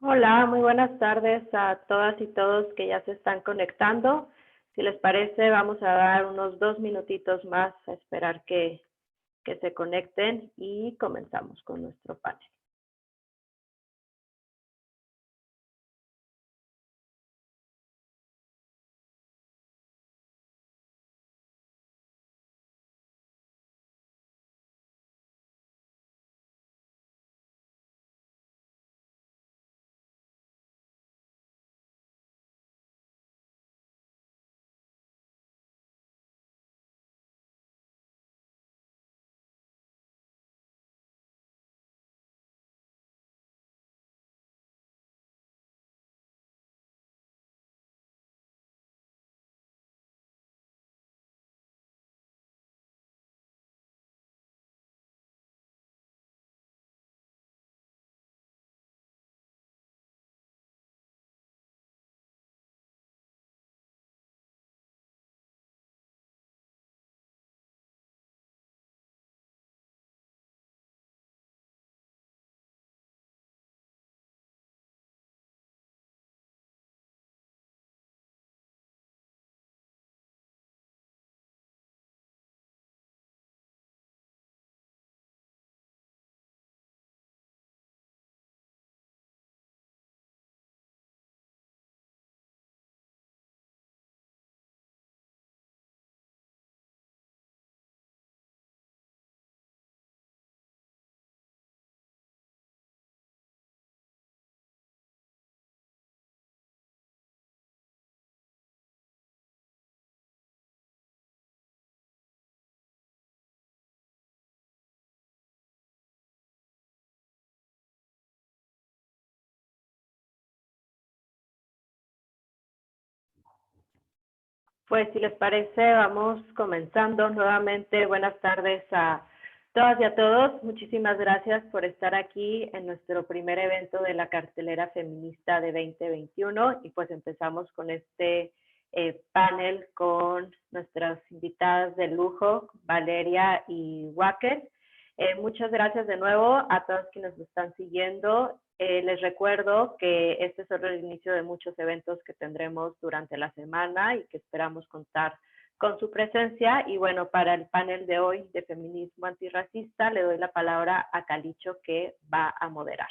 Hola, muy buenas tardes a todas y todos que ya se están conectando. Si les parece, vamos a dar unos 2 minutitos más a esperar que se conecten y comenzamos con nuestro panel. Pues si les parece, vamos comenzando nuevamente. Buenas tardes a todas y a todos. Muchísimas gracias por estar aquí en nuestro primer evento de la cartelera feminista de 2021 y pues empezamos con este panel con nuestras invitadas de lujo, Valeria y Wacker. Muchas gracias de nuevo a todos quienes nos están siguiendo. Les recuerdo que este es solo el inicio de muchos eventos que tendremos durante la semana y que esperamos contar con su presencia. Y bueno, para el panel de hoy de feminismo antirracista, le doy la palabra a Calicho, que va a moderar.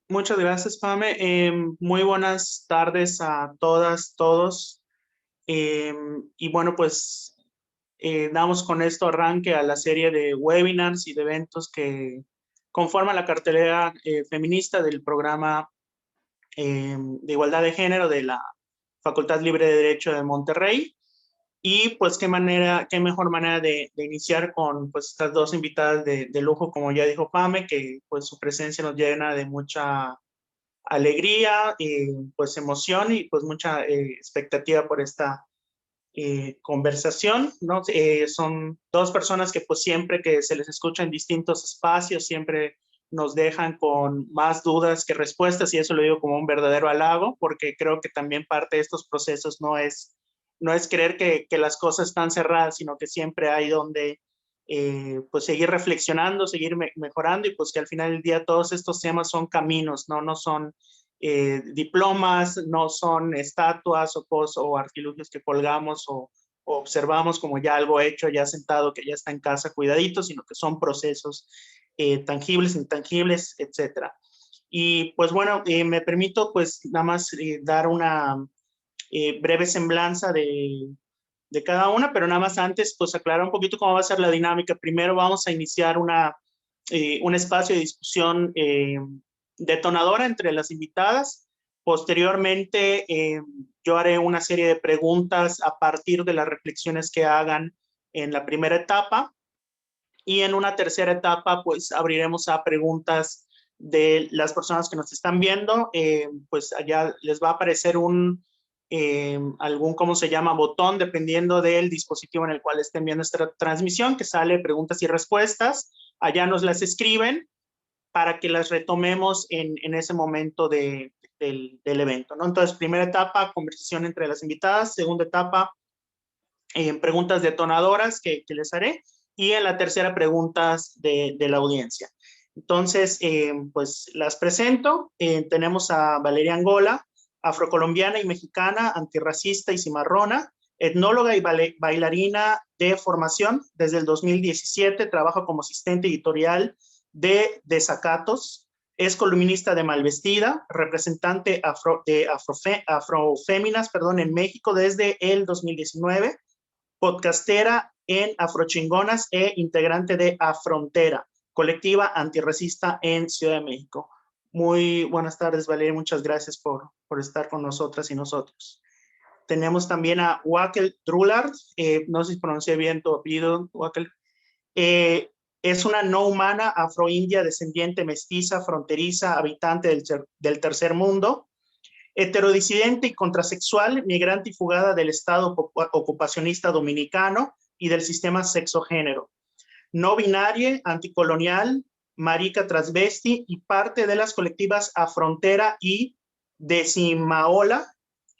Muchas gracias, Pame. Muy buenas tardes a todas, todos. Y bueno, pues damos con esto arranque a la serie de webinars y de eventos que conforman la cartelera feminista del programa de igualdad de género de la Facultad Libre de Derecho de Monterrey. Y pues qué mejor manera de iniciar con pues estas dos invitadas de lujo, como ya dijo Pame, que pues su presencia nos llena de mucha alegría, pues emoción y pues mucha expectativa por esta conversación, ¿no? Son dos personas que pues siempre que se les escucha en distintos espacios, siempre nos dejan con más dudas que respuestas y eso lo digo como un verdadero halago, porque creo que también parte de estos procesos no es creer que las cosas están cerradas, sino que siempre hay donde pues seguir reflexionando, seguir mejorando y pues que al final del día todos estos temas son caminos, no son diplomas, no son estatuas o artilugios que colgamos o observamos como ya algo hecho, ya sentado, que ya está en casa cuidadito, sino que son procesos tangibles, intangibles, etcétera. Y pues bueno, me permito pues nada más dar una breve semblanza de cada una, pero nada más antes pues aclarar un poquito cómo va a ser la dinámica. Primero vamos a iniciar un espacio de discusión detonadora entre las invitadas. Posteriormente, yo haré una serie de preguntas a partir de las reflexiones que hagan en la primera etapa. Y en una tercera etapa, pues abriremos a preguntas de las personas que nos están viendo. Pues allá les va a aparecer algún, ¿cómo se llama? Botón, dependiendo del dispositivo en el cual estén viendo esta transmisión, que sale preguntas y respuestas. Allá nos las escriben para que las retomemos en ese momento del evento, ¿no? Entonces, primera etapa, conversación entre las invitadas. Segunda etapa, preguntas detonadoras que les haré. Y en la tercera, preguntas de la audiencia. Entonces, pues las presento. Tenemos a Valeria Angola, afrocolombiana y mexicana, antirracista y cimarrona, etnóloga y bailarina de formación. Desde el 2017 trabaja como asistente editorial de Desacatos. Es columnista de Malvestida, representante de Afroféminas, en México desde el 2019, podcastera en Afrochingonas e integrante de Afrontera, colectiva antirracista en Ciudad de México. Muy buenas tardes, Valeria. Muchas gracias por estar con nosotras y nosotros. Tenemos también a Wakel Drulard, no sé si pronuncié bien tu apellido, Wakel. Es una no humana afroindia, descendiente mestiza, fronteriza, habitante del tercer mundo, heterodisidente y contrasexual, migrante y fugada del Estado ocupacionista dominicano y del sistema sexogénero. No binaria, anticolonial, marica transvesti y parte de las colectivas Afrontera y Decimaola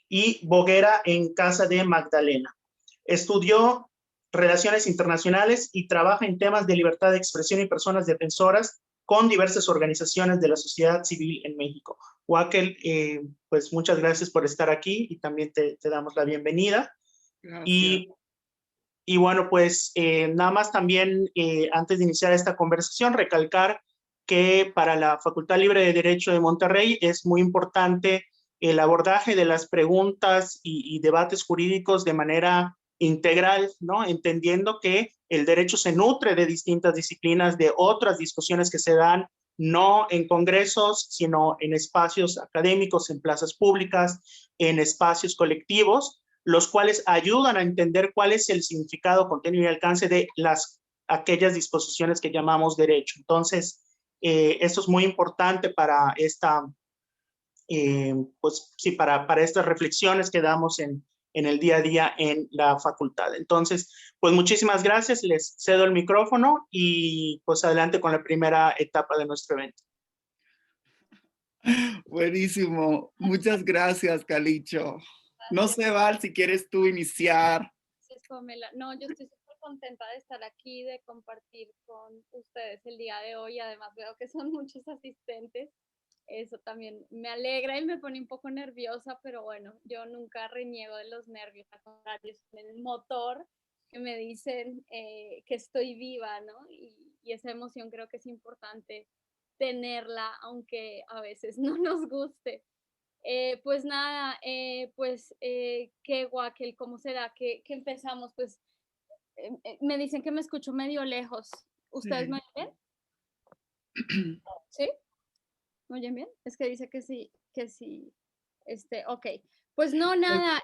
y Boguera en Casa de Magdalena. Estudió Relaciones Internacionales y trabaja en temas de libertad de expresión y personas defensoras con diversas organizaciones de la sociedad civil en México. Wakel, pues muchas gracias por estar aquí y también te damos la bienvenida. Gracias. Y bueno, pues nada más también antes de iniciar esta conversación, recalcar que para la Facultad Libre de Derecho de Monterrey es muy importante el abordaje de las preguntas y debates jurídicos de manera integral, ¿no? Entendiendo que el derecho se nutre de distintas disciplinas, de otras discusiones que se dan no en congresos, sino en espacios académicos, en plazas públicas, en espacios colectivos, los cuales ayudan a entender cuál es el significado, contenido y alcance de aquellas disposiciones que llamamos derecho. Entonces, esto es muy importante para pues sí, para estas reflexiones que damos en el día a día en la facultad. Entonces, pues muchísimas gracias, les cedo el micrófono y pues adelante con la primera etapa de nuestro evento. Buenísimo, muchas gracias, Calicho. No sé, Val, si quieres tú iniciar. No, yo estoy súper contenta de estar aquí, de compartir con ustedes el día de hoy. Además, veo que son muchos asistentes. Eso también me alegra y me pone un poco nerviosa, pero bueno, yo nunca reniego de los nervios, al contrario, es el motor que me dicen que estoy viva, ¿no? Y esa emoción creo que es importante tenerla, aunque a veces no nos guste. Pues nada, qué Wakel, ¿cómo será que empezamos? Pues me dicen que me escucho medio lejos. ¿Ustedes me oyen bien? ¿Sí? ¿Me oyen bien? Es que dice que sí, ok. Pues no, nada,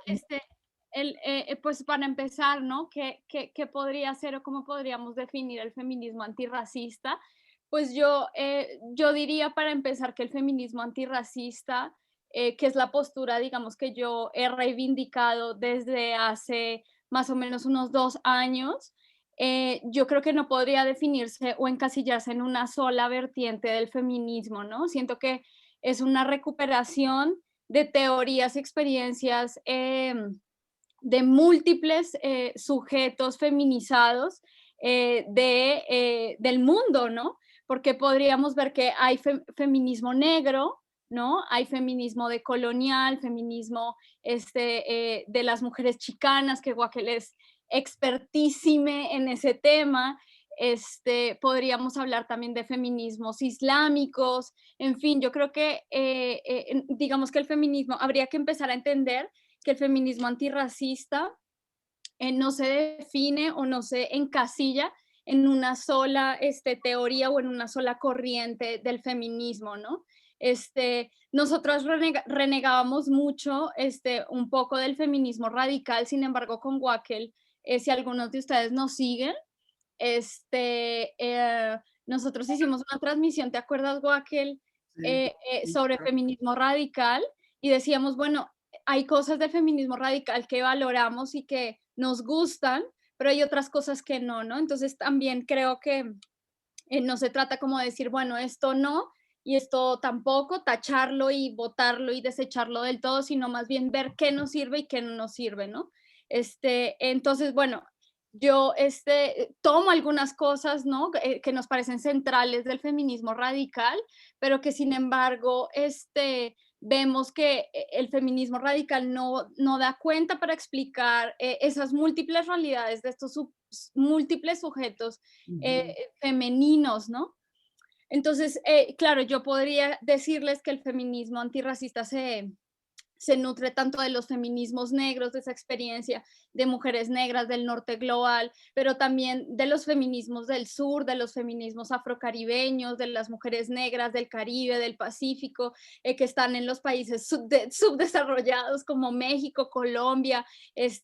pues para empezar, ¿no? ¿Qué podría ser o cómo podríamos definir el feminismo antirracista? Pues yo diría para empezar que el feminismo antirracista, que es la postura, digamos, que yo he reivindicado desde hace más o menos unos 2 años, yo creo que no podría definirse o encasillarse en una sola vertiente del feminismo, ¿no? Siento que es una recuperación de teorías, experiencias de múltiples sujetos feminizados del mundo, ¿no? Porque podríamos ver que hay feminismo negro, ¿no? Hay feminismo decolonial, feminismo de las mujeres chicanas, que Wakel es expertísime en ese tema. Podríamos hablar también de feminismos islámicos, en fin, yo creo que digamos que el feminismo, habría que empezar a entender que el feminismo antirracista no se define o no se encasilla en una sola teoría o en una sola corriente del feminismo, ¿no? Nosotros renegábamos mucho un poco del feminismo radical, sin embargo con Wakel, si algunos de ustedes nos siguen, nosotros hicimos una transmisión, ¿te acuerdas, Wakel? Sobre feminismo radical y decíamos, bueno, hay cosas del feminismo radical que valoramos y que nos gustan, pero hay otras cosas que no, ¿no? Entonces también creo que no se trata como de decir, bueno, esto no y esto tampoco, tacharlo y votarlo y desecharlo del todo, sino más bien ver qué nos sirve y qué no nos sirve, ¿no? Entonces, bueno, yo tomo algunas cosas, ¿no? Que nos parecen centrales del feminismo radical, pero que sin embargo vemos que el feminismo radical no da cuenta para explicar esas múltiples realidades de estos múltiples sujetos femeninos, ¿no? Entonces, claro, yo podría decirles que el feminismo antirracista se nutre tanto de los feminismos negros, de esa experiencia de mujeres negras del norte global, pero también de los feminismos del sur, de los feminismos afrocaribeños, de las mujeres negras del Caribe, del Pacífico, que están en los países subdesarrollados como México, Colombia,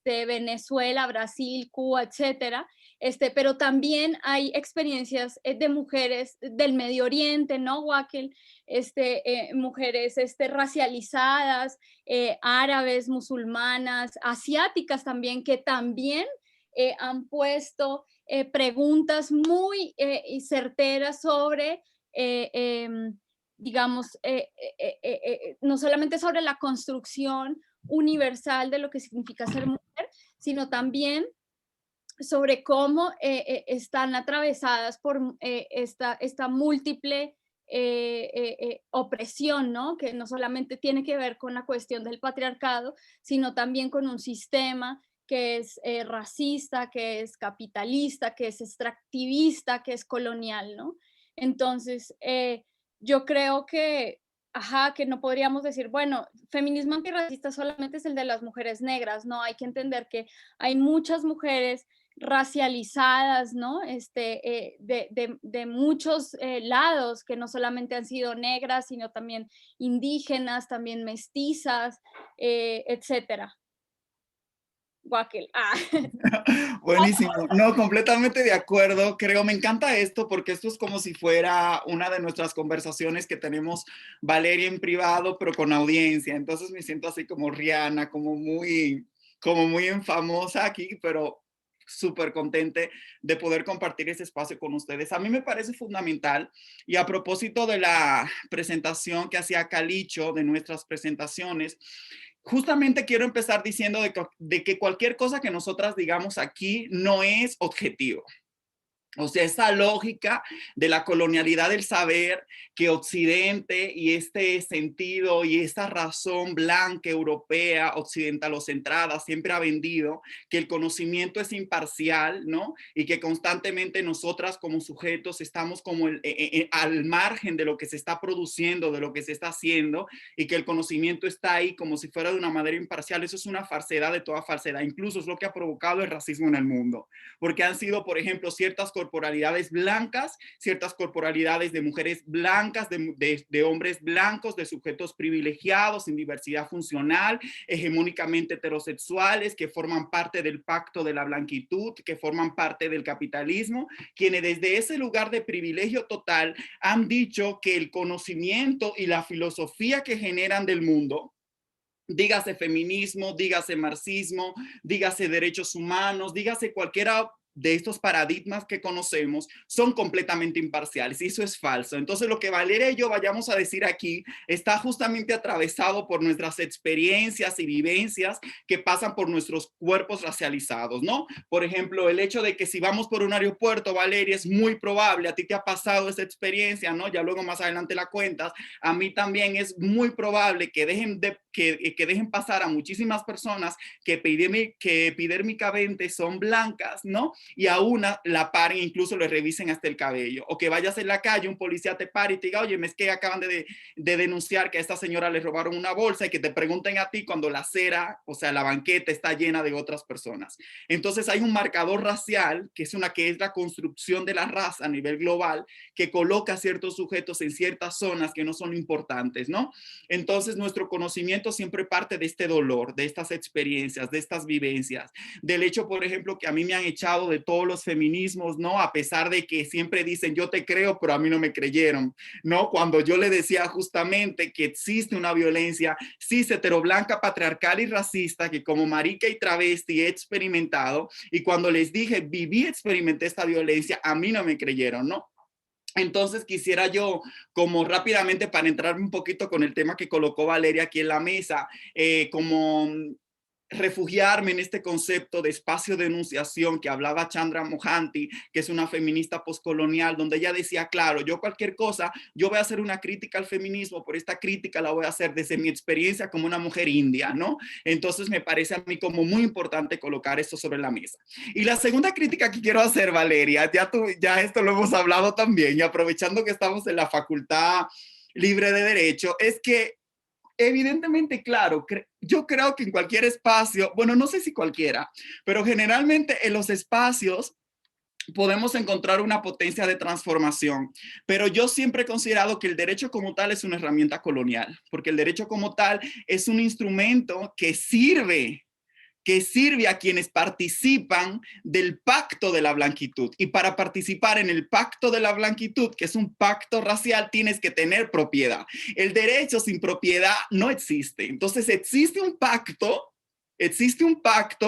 Venezuela, Brasil, Cuba, etcétera. Pero también hay experiencias de mujeres del Medio Oriente, ¿no, Wakel? Mujeres racializadas, árabes, musulmanas, asiáticas también, que también han puesto preguntas muy certeras sobre, digamos, no solamente sobre la construcción universal de lo que significa ser mujer, sino también sobre cómo están atravesadas por esta múltiple opresión, ¿no? Que no solamente tiene que ver con la cuestión del patriarcado, sino también con un sistema que es racista, que es capitalista, que es extractivista, que es colonial, ¿no? Entonces, yo creo que, que no podríamos decir, bueno, feminismo antirracista solamente es el de las mujeres negras, no, hay que entender que hay muchas mujeres racializadas, ¿no? De muchos lados, que no solamente han sido negras, sino también indígenas, también mestizas, etcétera. Wakel. Buenísimo. No, completamente de acuerdo. Creo, me encanta esto porque esto es como si fuera una de nuestras conversaciones que tenemos Valeria en privado, pero con audiencia. Entonces me siento así como Rihanna, como muy famosa aquí, pero súper contente de poder compartir ese espacio con ustedes. A mí me parece fundamental, y a propósito de la presentación que hacía Calicho, de nuestras presentaciones, justamente quiero empezar diciendo de que cualquier cosa que nosotras digamos aquí no es objetivo. O sea, esa lógica de la colonialidad del saber que Occidente y este sentido y esta razón blanca, europea, occidentalocentrada siempre ha vendido, que el conocimiento es imparcial, ¿no? Y que constantemente nosotras como sujetos estamos como al margen de lo que se está produciendo, de lo que se está haciendo, y que el conocimiento está ahí como si fuera de una manera imparcial. Eso es una falsedad de toda falsedad. Incluso es lo que ha provocado el racismo en el mundo. Porque han sido, por ejemplo, ciertas corporalidades blancas, ciertas corporalidades de mujeres blancas, de hombres blancos, de sujetos privilegiados, sin diversidad funcional, hegemónicamente heterosexuales, que forman parte del pacto de la blanquitud, que forman parte del capitalismo, quienes desde ese lugar de privilegio total han dicho que el conocimiento y la filosofía que generan del mundo, dígase feminismo, dígase marxismo, dígase derechos humanos, dígase cualquiera de estos paradigmas que conocemos, son completamente imparciales, y eso es falso. Entonces lo que Valeria y yo vayamos a decir aquí está justamente atravesado por nuestras experiencias y vivencias que pasan por nuestros cuerpos racializados, ¿no? Por ejemplo, el hecho de que si vamos por un aeropuerto, Valeria, es muy probable, a ti te ha pasado esa experiencia, ¿no? Ya luego más adelante la cuentas, a mí también es muy probable que dejen pasar a muchísimas personas que epidérmicamente son blancas, ¿no? Y a una la paren, incluso le revisen hasta el cabello. O que vayas en la calle, un policía te pare y te diga, oye, es que acaban de denunciar que a esta señora le robaron una bolsa, y que te pregunten a ti cuando la acera, o sea, la banqueta está llena de otras personas. Entonces hay un marcador racial, que es la construcción de la raza a nivel global, que coloca a ciertos sujetos en ciertas zonas que no son importantes, ¿no? Entonces nuestro conocimiento siempre parte de este dolor, de estas experiencias, de estas vivencias, del hecho, por ejemplo, que a mí me han echado de todos los feminismos, ¿no? A pesar de que siempre dicen, yo te creo, pero a mí no me creyeron, ¿no? Cuando yo le decía justamente que existe una violencia cis, heteroblanca, patriarcal y racista, que como marica y travesti he experimentado, y cuando les dije, experimenté esta violencia, a mí no me creyeron, ¿no? Entonces quisiera yo, como rápidamente, para entrar un poquito con el tema que colocó Valeria aquí en la mesa, como refugiarme en este concepto de espacio de enunciación que hablaba Chandra Mohanty, que es una feminista postcolonial, donde ella decía, claro, yo cualquier cosa, yo voy a hacer una crítica al feminismo, pero esta crítica la voy a hacer desde mi experiencia como una mujer india, ¿no? Entonces me parece a mí como muy importante colocar esto sobre la mesa. Y la segunda crítica que quiero hacer, Valeria, ya esto lo hemos hablado también, y aprovechando que estamos en la Facultad Libre de Derecho, es que evidentemente, claro, yo creo que en cualquier espacio, bueno, no sé si cualquiera, pero generalmente en los espacios podemos encontrar una potencia de transformación, pero yo siempre he considerado que el derecho como tal es una herramienta colonial, porque el derecho como tal es un instrumento que sirve a quienes participan del pacto de la blanquitud. Y para participar en el pacto de la blanquitud, que es un pacto racial, tienes que tener propiedad. El derecho sin propiedad no existe. Entonces existe un pacto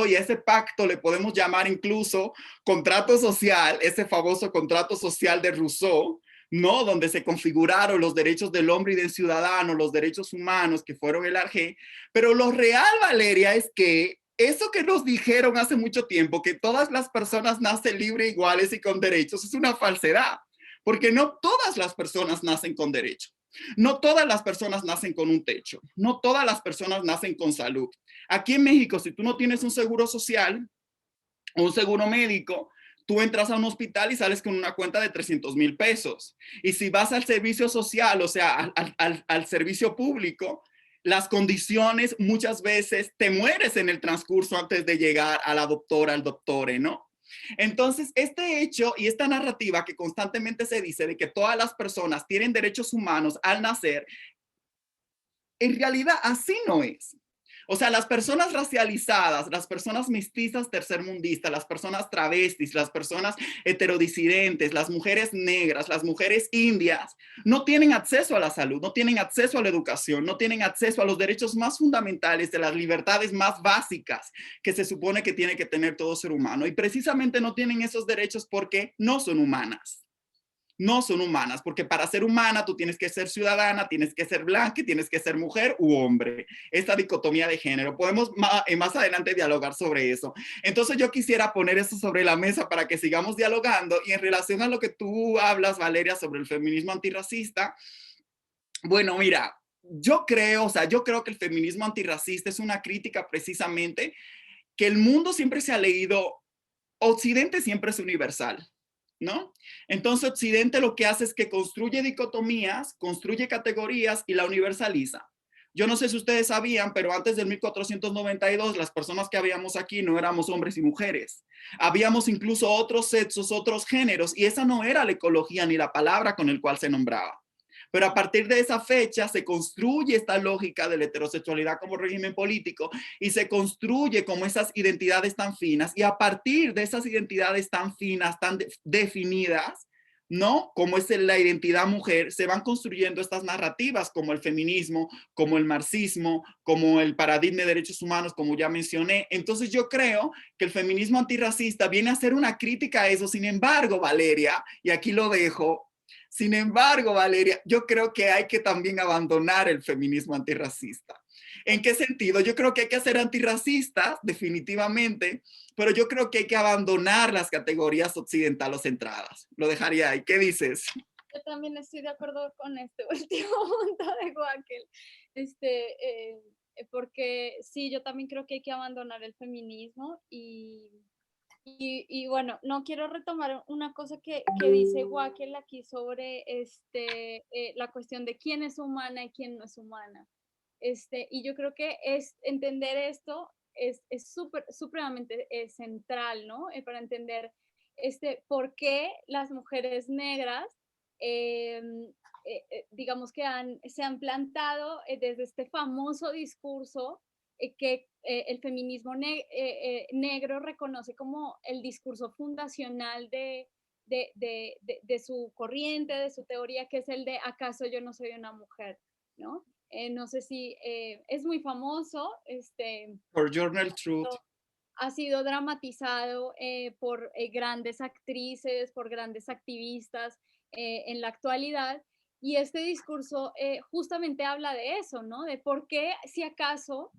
y a ese pacto le podemos llamar incluso contrato social, ese famoso contrato social de Rousseau, ¿no? Donde se configuraron los derechos del hombre y del ciudadano, los derechos humanos que fueron el ARG. Pero lo real, Valeria, es que eso que nos dijeron hace mucho tiempo, que todas las personas nacen libres, iguales y con derechos, es una falsedad, porque no todas las personas nacen con derecho. No todas las personas nacen con un techo. No todas las personas nacen con salud. Aquí en México, si tú no tienes un seguro social o un seguro médico, tú entras a un hospital y sales con una cuenta de 300,000 pesos. Y si vas al servicio social, o sea, al servicio público, las condiciones muchas veces te mueres en el transcurso antes de llegar a la doctora, al doctore, ¿no? Entonces, este hecho y esta narrativa que constantemente se dice de que todas las personas tienen derechos humanos al nacer, en realidad así no es. O sea, las personas racializadas, las personas mestizas tercermundistas, las personas travestis, las personas heterodisidentes, las mujeres negras, las mujeres indias, no tienen acceso a la salud, no tienen acceso a la educación, no tienen acceso a los derechos más fundamentales, de las libertades más básicas que se supone que tiene que tener todo ser humano. Y precisamente no tienen esos derechos porque no son humanas. No son humanas, porque para ser humana tú tienes que ser ciudadana, tienes que ser blanca y tienes que ser mujer u hombre. Esta dicotomía de género. Podemos más adelante dialogar sobre eso. Entonces yo quisiera poner eso sobre la mesa para que sigamos dialogando, y en relación a lo que tú hablas, Valeria, sobre el feminismo antirracista, bueno, mira, yo creo que el feminismo antirracista es una crítica precisamente que el mundo siempre se ha leído, Occidente siempre es universal, ¿no? Entonces Occidente lo que hace es que construye dicotomías, construye categorías y la universaliza. Yo no sé si ustedes sabían, pero antes del 1492 las personas que habíamos aquí no éramos hombres y mujeres. Habíamos incluso otros sexos, otros géneros, y esa no era la ecología ni la palabra con el cual se nombraba. Pero a partir de esa fecha se construye esta lógica de la heterosexualidad como régimen político y se construye como esas identidades tan finas, y a partir de esas identidades tan finas, tan definidas, ¿no? Como es la identidad mujer, se van construyendo estas narrativas como el feminismo, como el marxismo, como el paradigma de derechos humanos, como ya mencioné. Entonces yo creo que el feminismo antirracista viene a ser una crítica a eso. Sin embargo, Valeria, y aquí lo dejo, sin embargo, Valeria, yo creo que hay que también abandonar el feminismo antirracista. ¿En qué sentido? Yo creo que hay que ser antirracistas, definitivamente, pero yo creo que hay que abandonar las categorías occidentalocentradas. Lo dejaría ahí. ¿Qué dices? Yo también estoy de acuerdo con este último punto de Joaquín. Porque sí, yo también creo que hay que abandonar el feminismo y bueno, no quiero retomar una cosa que dice Joaquín aquí sobre la cuestión de quién es humana y quién no es humana. Y yo creo que entender esto es supremamente central, ¿no? Para entender por qué las mujeres negras, digamos que se han plantado desde este famoso discurso que el feminismo negro reconoce como el discurso fundacional de su corriente, de su teoría, que es el de ¿acaso yo no soy una mujer? ¿No? No sé si es muy famoso. Por Journal Truth. Ha sido dramatizado por grandes actrices, por grandes activistas en la actualidad. Y este discurso justamente habla de eso, ¿no? De por qué, si acaso,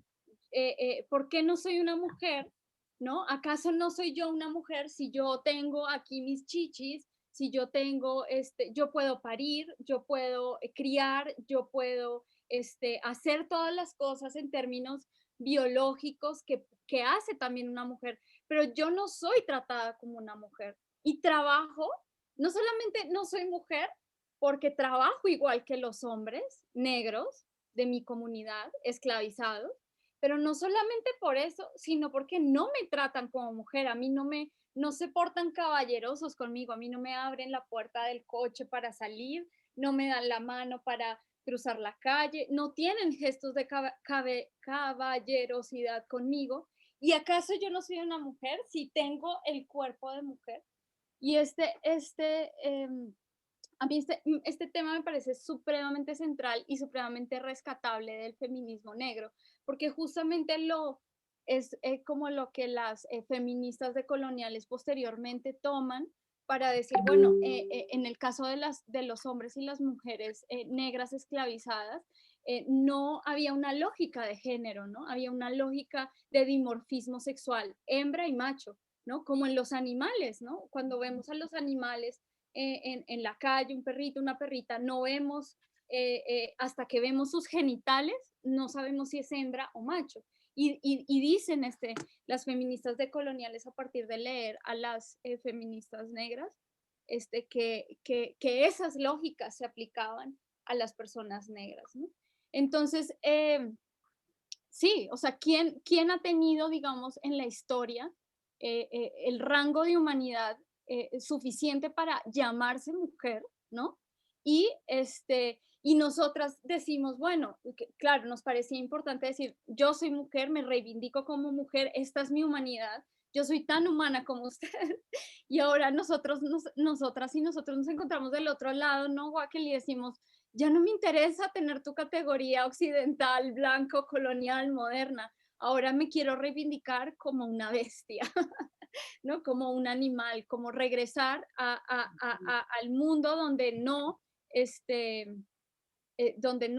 ¿por qué no soy una mujer? ¿No? ¿Acaso no soy yo una mujer si yo tengo aquí mis chichis, si yo tengo, yo puedo parir, yo puedo criar, yo puedo hacer todas las cosas en términos biológicos que hace también una mujer, pero yo no soy tratada como una mujer y trabajo, no solamente no soy mujer, porque trabajo igual que los hombres negros de mi comunidad, esclavizados, pero no solamente por eso, sino porque no me tratan como mujer, a mí no se portan caballerosos conmigo, a mí no me abren la puerta del coche para salir, no me dan la mano para cruzar la calle, no tienen gestos de caballerosidad conmigo. ¿Y acaso yo no soy una mujer si tengo el cuerpo de mujer? Y a mí este tema me parece supremamente central y supremamente rescatable del feminismo negro, porque justamente es como lo que las feministas decoloniales posteriormente toman para decir, bueno, en el caso de los hombres y las mujeres negras esclavizadas, no había una lógica de género, ¿no? Había una lógica de dimorfismo sexual, hembra y macho, ¿no? Como en los animales, ¿no? Cuando vemos a los animales en la calle, un perrito, una perrita, no vemos, hasta que vemos sus genitales, no sabemos si es hembra o macho. Y dicen las feministas decoloniales a partir de leer a las feministas negras, que esas lógicas se aplicaban a las personas negras, ¿no? Entonces, sí, o sea, ¿quién ha tenido, digamos, en la historia el rango de humanidad suficiente para llamarse mujer, ¿no? Y, y nosotras decimos, bueno, claro, nos parecía importante decir, yo soy mujer, me reivindico como mujer, esta es mi humanidad, yo soy tan humana como usted. Y ahora nosotras y nosotros nos encontramos del otro lado, ¿no, Wackel? Y decimos, ya no me interesa tener tu categoría occidental, blanco, colonial, moderna. Ahora me quiero reivindicar como una bestia, ¿no? Como un animal, como regresar al mundo donde no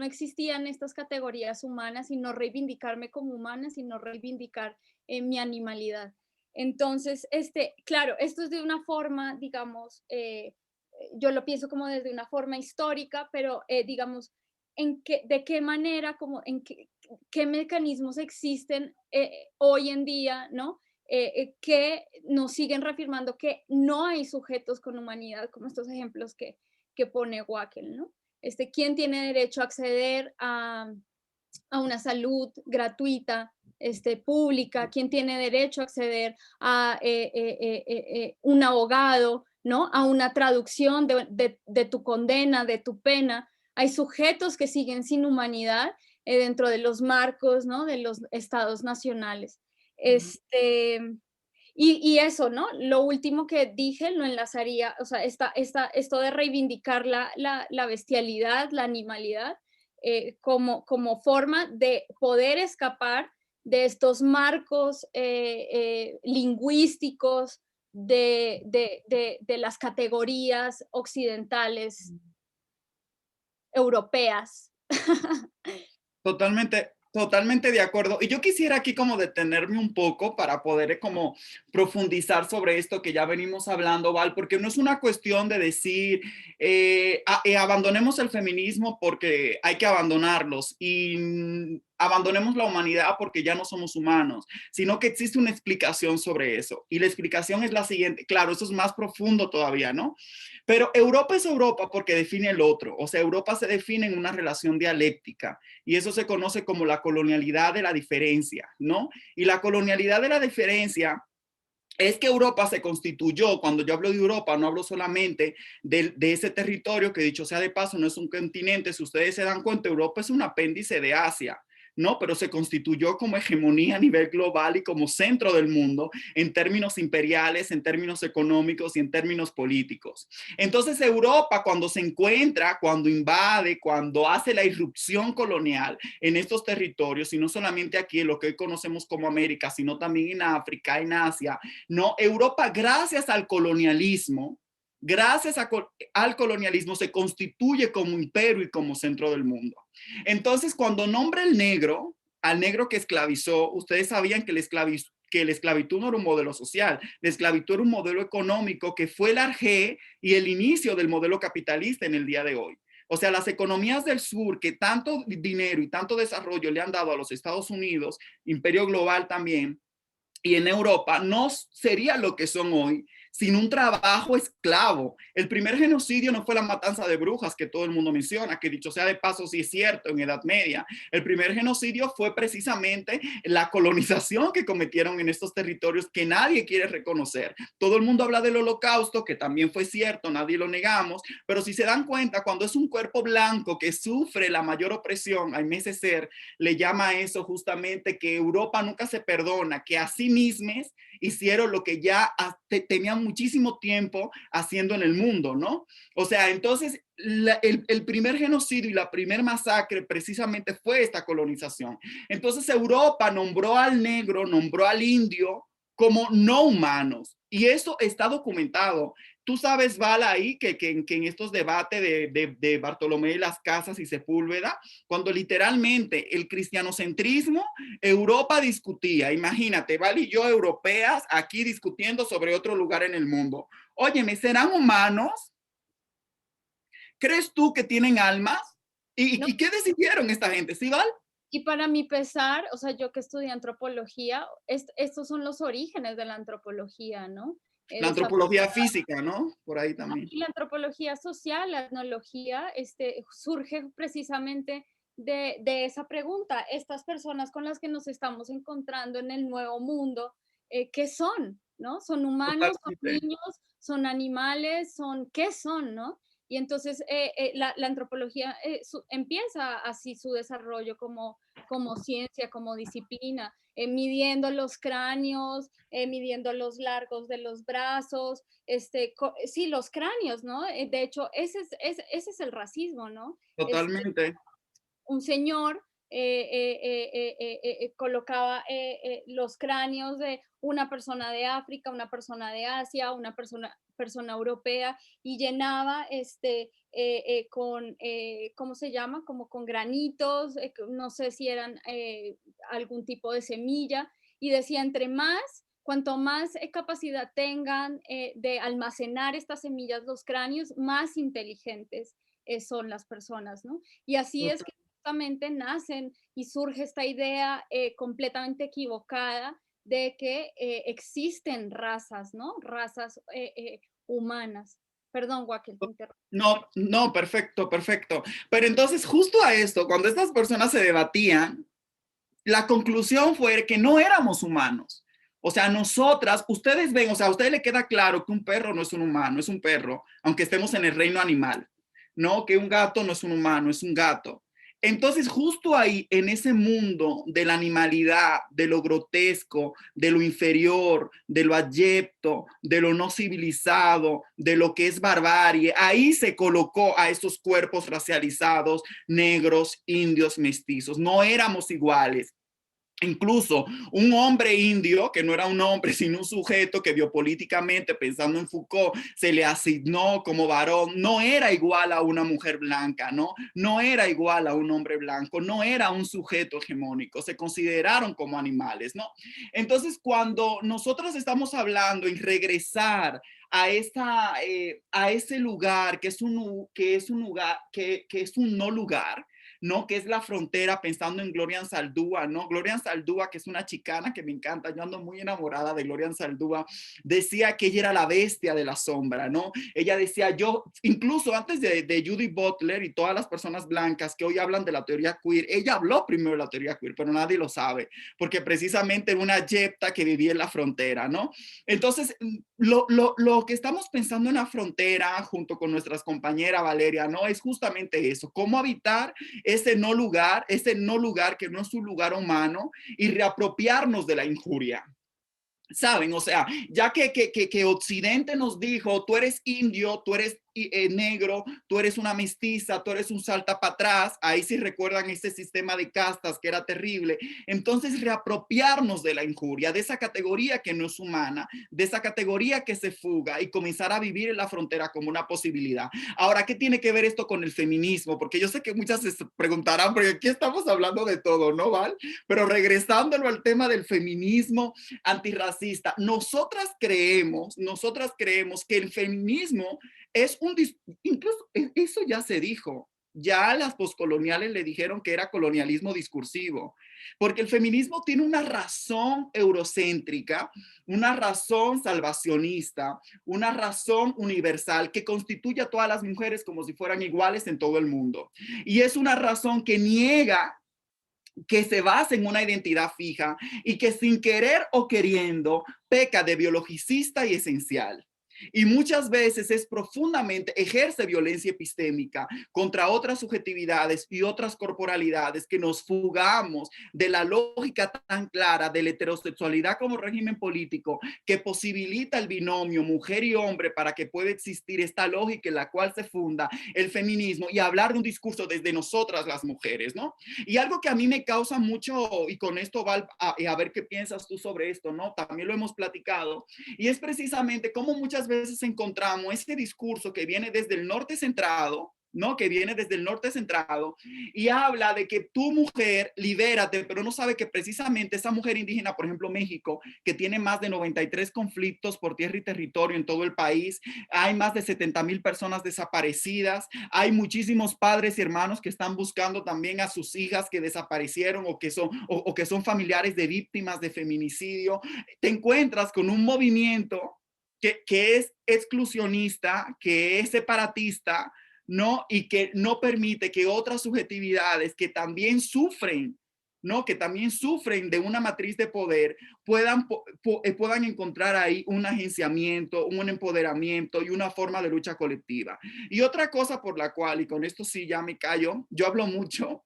existían estas categorías humanas y no reivindicarme como humana, sino reivindicar mi animalidad. Entonces, claro, esto es de una forma, digamos, yo lo pienso como desde una forma histórica, pero digamos, de qué manera, como qué mecanismos existen hoy en día, ¿no? Que nos siguen reafirmando que no hay sujetos con humanidad, como estos ejemplos que pone Wackel, ¿no? ¿Quién tiene derecho a acceder a una salud gratuita, pública? ¿Quién tiene derecho a acceder a un abogado, ¿no? A una traducción de tu condena, de tu pena? Hay sujetos que siguen sin humanidad dentro de los marcos, ¿no? De los estados nacionales. Y eso, ¿no? Lo último que dije lo enlazaría, o sea, esto de reivindicar la bestialidad, la animalidad, como forma de poder escapar de estos marcos lingüísticos de las categorías occidentales europeas. Totalmente de acuerdo. Y yo quisiera aquí como detenerme un poco para poder como profundizar sobre esto que ya venimos hablando, Val, porque no es una cuestión de decir abandonemos el feminismo porque hay que abandonarlos y abandonemos la humanidad porque ya no somos humanos, sino que existe una explicación sobre eso. Y la explicación es la siguiente. Claro, eso es más profundo todavía, ¿no? Pero Europa es Europa porque define el otro. O sea, Europa se define en una relación dialéctica y eso se conoce como la colonialidad de la diferencia, ¿no? Y la colonialidad de la diferencia es que Europa se constituyó, cuando yo hablo de Europa, no hablo solamente de ese territorio que, dicho sea de paso, no es un continente. Si ustedes se dan cuenta, Europa es un apéndice de Asia, ¿no? Pero se constituyó como hegemonía a nivel global y como centro del mundo en términos imperiales, en términos económicos y en términos políticos. Entonces Europa, cuando se encuentra, cuando invade, cuando hace la irrupción colonial en estos territorios, y no solamente aquí en lo que hoy conocemos como América, sino también en África, en Asia, no, Europa, gracias al colonialismo, al colonialismo se constituye como imperio y como centro del mundo. Entonces, cuando nombra el negro al negro que esclavizó, ustedes sabían que la esclavitud no era un modelo social, la esclavitud era un modelo económico que fue el arjé y el inicio del modelo capitalista en el día de hoy. O sea, las economías del sur que tanto dinero y tanto desarrollo le han dado a los Estados Unidos, imperio global también, y en Europa, no sería lo que son hoy sin un trabajo esclavo. El primer genocidio no fue la matanza de brujas que todo el mundo menciona, que dicho sea de paso sí es cierto en Edad Media. El primer genocidio fue precisamente la colonización que cometieron en estos territorios que nadie quiere reconocer. Todo el mundo habla del Holocausto, que también fue cierto, nadie lo negamos, pero si se dan cuenta, cuando es un cuerpo blanco que sufre la mayor opresión, Aimé Césaire le llama a eso justamente que Europa nunca se perdona, que a sí mismas hicieron lo que ya tenían muchísimo tiempo haciendo en el mundo, ¿no? O sea, entonces el primer genocidio y la primer masacre precisamente fue esta colonización. Entonces Europa nombró al negro, nombró al indio como no humanos, y eso está documentado. Tú sabes, Vala, ahí que en estos debates de Bartolomé de las Casas y Sepúlveda, cuando literalmente el cristianocentrismo, Europa discutía, imagínate, Val y yo, europeas, aquí discutiendo sobre otro lugar en el mundo. Óyeme, ¿serán humanos? ¿Crees tú que tienen almas? No. ¿Y qué decidieron esta gente? ¿Sí, Val? Y para mi pesar, o sea, yo que estudié antropología, estos son los orígenes de la antropología, ¿no? La antropología física, ¿no? Por ahí también. Y la antropología social, la etnología, surge precisamente de esa pregunta. Estas personas con las que nos estamos encontrando en el nuevo mundo, ¿qué son? ¿No? ¿Son humanos? Totalmente. ¿Son niños? ¿Son animales? ¿Qué son? ¿No? Y entonces la antropología empieza así su desarrollo como ciencia, como disciplina, midiendo los cráneos, midiendo los largos de los brazos, sí, los cráneos, ¿no? De hecho, ese es el racismo, ¿no? Totalmente. Un señor colocaba los cráneos de una persona de África, una persona de Asia, una persona europea, y llenaba con, ¿cómo se llama? Como con granitos, no sé si eran algún tipo de semilla, y decía, cuanto más capacidad tengan de almacenar estas semillas los cráneos, más inteligentes son las personas, ¿no? Y así es que justamente nacen y surge esta idea completamente equivocada de que existen razas, ¿no? Razas humanas. Perdón, Joaquín, te interrumpo. No, perfecto, perfecto. Pero entonces, justo a esto, cuando estas personas se debatían, la conclusión fue que no éramos humanos. O sea, nosotras, ustedes ven, o sea, a ustedes le queda claro que un perro no es un humano, es un perro, aunque estemos en el reino animal, ¿no? Que un gato no es un humano, es un gato. Entonces, justo ahí, en ese mundo de la animalidad, de lo grotesco, de lo inferior, de lo abyecto, de lo no civilizado, de lo que es barbarie, ahí se colocó a esos cuerpos racializados, negros, indios, mestizos. No éramos iguales. Incluso un hombre indio, que no era un hombre, sino un sujeto que biopolíticamente, pensando en Foucault, se le asignó como varón, no era igual a una mujer blanca, ¿no? No era igual a un hombre blanco, no era un sujeto hegemónico, se consideraron como animales, ¿no? Entonces, cuando nosotros estamos hablando en regresar a ese lugar que es un lugar que es un no lugar, ¿no? Que es la frontera, pensando en Gloria Anzaldúa, ¿no? Gloria Anzaldúa, que es una chicana que me encanta, yo ando muy enamorada de Gloria Anzaldúa, decía que ella era la bestia de la sombra, ¿no? Ella decía, incluso antes de Judith Butler y todas las personas blancas que hoy hablan de la teoría queer, ella habló primero de la teoría queer, pero nadie lo sabe, porque precisamente era una yepta que vivía en la frontera, ¿no? Entonces, lo que estamos pensando en la frontera, junto con nuestras compañeras Valeria, ¿no? Es justamente eso, cómo habitar ese no lugar que no es un lugar humano, y reapropiarnos de la injuria. ¿Saben? O sea, ya que Occidente nos dijo, tú eres indio, tú eres negro, tú eres una mestiza, tú eres un salta para atrás. Ahí sí recuerdan ese sistema de castas que era terrible. Entonces reapropiarnos de la injuria, de esa categoría que no es humana, de esa categoría que se fuga y comenzar a vivir en la frontera como una posibilidad. Ahora, ¿qué tiene que ver esto con el feminismo? Porque yo sé que muchas se preguntarán, porque aquí estamos hablando de todo, ¿no, Val? Pero regresándolo al tema del feminismo antirracista, nosotras creemos que el feminismo es incluso eso ya se dijo, ya las poscoloniales le dijeron que era colonialismo discursivo, porque el feminismo tiene una razón eurocéntrica, una razón salvacionista, una razón universal que constituye a todas las mujeres como si fueran iguales en todo el mundo. Y es una razón que niega que se basa en una identidad fija y que sin querer o queriendo peca de biologicista y esencial. Y muchas veces ejerce violencia epistémica contra otras subjetividades y otras corporalidades que nos fugamos de la lógica tan clara de la heterosexualidad como régimen político que posibilita el binomio mujer y hombre para que pueda existir esta lógica en la cual se funda el feminismo y hablar de un discurso desde nosotras las mujeres, ¿no? Y algo que a mí me causa mucho, y con esto Val, a ver qué piensas tú sobre esto, ¿no? También lo hemos platicado, y es precisamente cómo muchas veces encontramos este discurso que viene desde el norte centrado, ¿no? Que viene desde el norte centrado y habla de que tu mujer, libérate, pero no sabe que precisamente esa mujer indígena, por ejemplo, México, que tiene más de 93 conflictos por tierra y territorio en todo el país, hay más de 70,000 personas desaparecidas, hay muchísimos padres y hermanos que están buscando también a sus hijas que desaparecieron o que son familiares de víctimas de feminicidio. Te encuentras con un movimiento que es exclusionista, que es separatista, ¿no? Y que no permite que otras subjetividades que también sufren, ¿no? Que también sufren de una matriz de poder puedan encontrar ahí un agenciamiento, un empoderamiento y una forma de lucha colectiva. Y otra cosa por la cual, y con esto sí ya me callo, yo hablo mucho,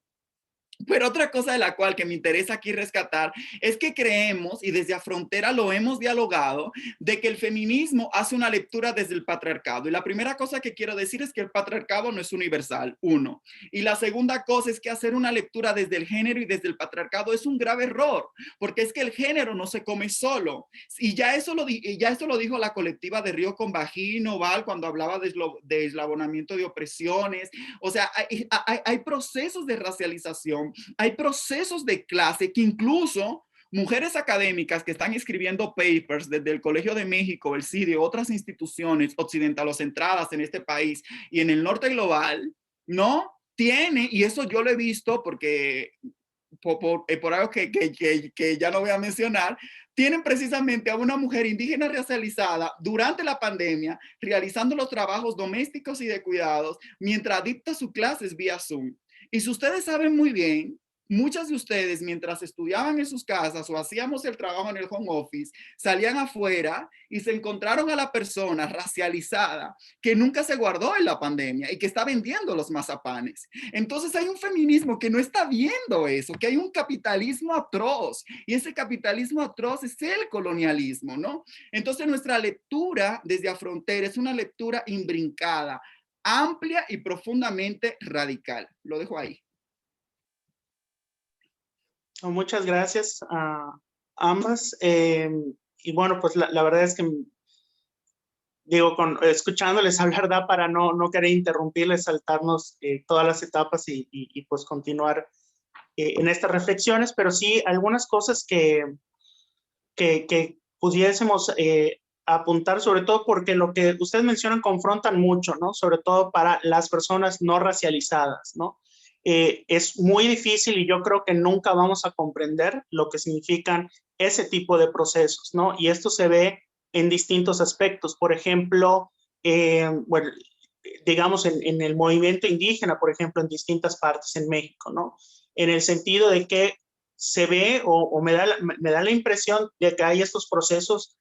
pero otra cosa de la cual que me interesa aquí rescatar es que creemos, y desde Afrontera lo hemos dialogado, de que el feminismo hace una lectura desde el patriarcado. Y la primera cosa que quiero decir es que el patriarcado no es universal, uno. Y la segunda cosa es que hacer una lectura desde el género y desde el patriarcado es un grave error, porque es que el género no se come solo. Y ya eso lo dijo la colectiva de Río con Vagino, Val, cuando hablaba de eslabonamiento de opresiones. O sea, hay procesos de racialización, hay procesos de clase que incluso mujeres académicas que están escribiendo papers desde el Colegio de México, el CIDE, otras instituciones occidentalocentradas en este país y en el norte global, ¿no? Y eso yo lo he visto porque por algo que ya no voy a mencionar, tienen precisamente a una mujer indígena racializada durante la pandemia realizando los trabajos domésticos y de cuidados mientras dicta sus clases vía Zoom. Y si ustedes saben muy bien, muchas de ustedes mientras estudiaban en sus casas o hacíamos el trabajo en el home office, salían afuera y se encontraron a la persona racializada que nunca se guardó en la pandemia y que está vendiendo los mazapanes. Entonces hay un feminismo que no está viendo eso, que hay un capitalismo atroz y ese capitalismo atroz es el colonialismo, ¿no? Entonces nuestra lectura desde Afrontera es una lectura imbrincada, amplia y profundamente radical. Lo dejo ahí. Muchas gracias a ambas. Y bueno, pues la verdad es que, digo, escuchándoles hablar da para no querer interrumpirles, saltarnos todas las etapas y pues continuar en estas reflexiones, pero sí algunas cosas que pudiésemos apuntar, sobre todo porque lo que ustedes mencionan confrontan mucho, ¿no? Sobre todo para las personas no racializadas, ¿no? Es muy difícil y yo creo que nunca vamos a comprender lo que significan ese tipo de procesos, ¿no? Y esto se ve en distintos aspectos. Por ejemplo, bueno, digamos en el movimiento indígena, por ejemplo, en distintas partes en México, ¿no? En el sentido de que se ve o me da la impresión de que hay estos procesos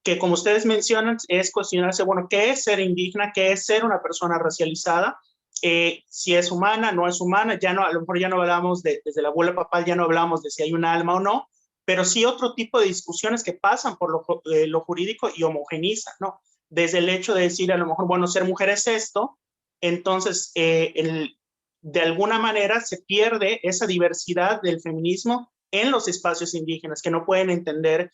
que, como ustedes mencionan, es cuestionarse, bueno, ¿qué es ser indígena? ¿Qué es ser una persona racializada? Si es humana, no es humana, ya no, a lo mejor ya no hablamos desde la abuela papal, ya no hablamos de si hay un alma o no, pero sí otro tipo de discusiones que pasan por lo jurídico y homogenizan, ¿no? desde el hecho de decir a lo mejor, bueno, ser mujer es esto, entonces de alguna manera se pierde esa diversidad del feminismo en los espacios indígenas, que no pueden entender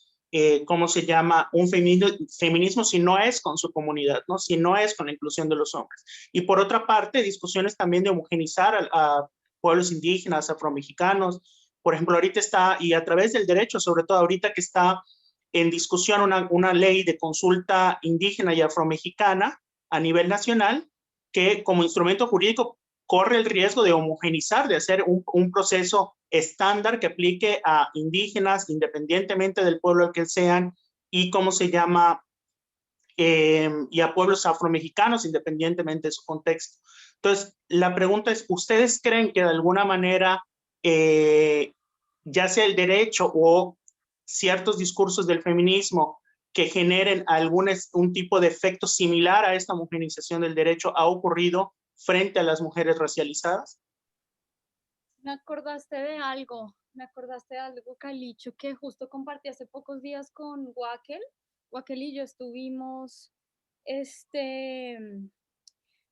cómo se llama un feminismo si no es con su comunidad, ¿no? Si no es con la inclusión de los hombres. Y por otra parte, discusiones también de homogenizar a pueblos indígenas, afromexicanos. Por ejemplo, ahorita está, y a través del derecho, sobre todo ahorita que está en discusión una ley de consulta indígena y afromexicana a nivel nacional, que como instrumento jurídico corre el riesgo de homogenizar, de hacer un proceso estándar que aplique a indígenas, independientemente del pueblo al que sean, y cómo se llama, y a pueblos afromexicanos, independientemente de su contexto. Entonces, la pregunta es, ¿ustedes creen que de alguna manera, ya sea el derecho o ciertos discursos del feminismo que generen un tipo de efecto similar a esta homogenización del derecho ha ocurrido frente a las mujeres racializadas? Me acordaste de algo, Calicho, que justo compartí hace pocos días con Wakel. Wakel y yo estuvimos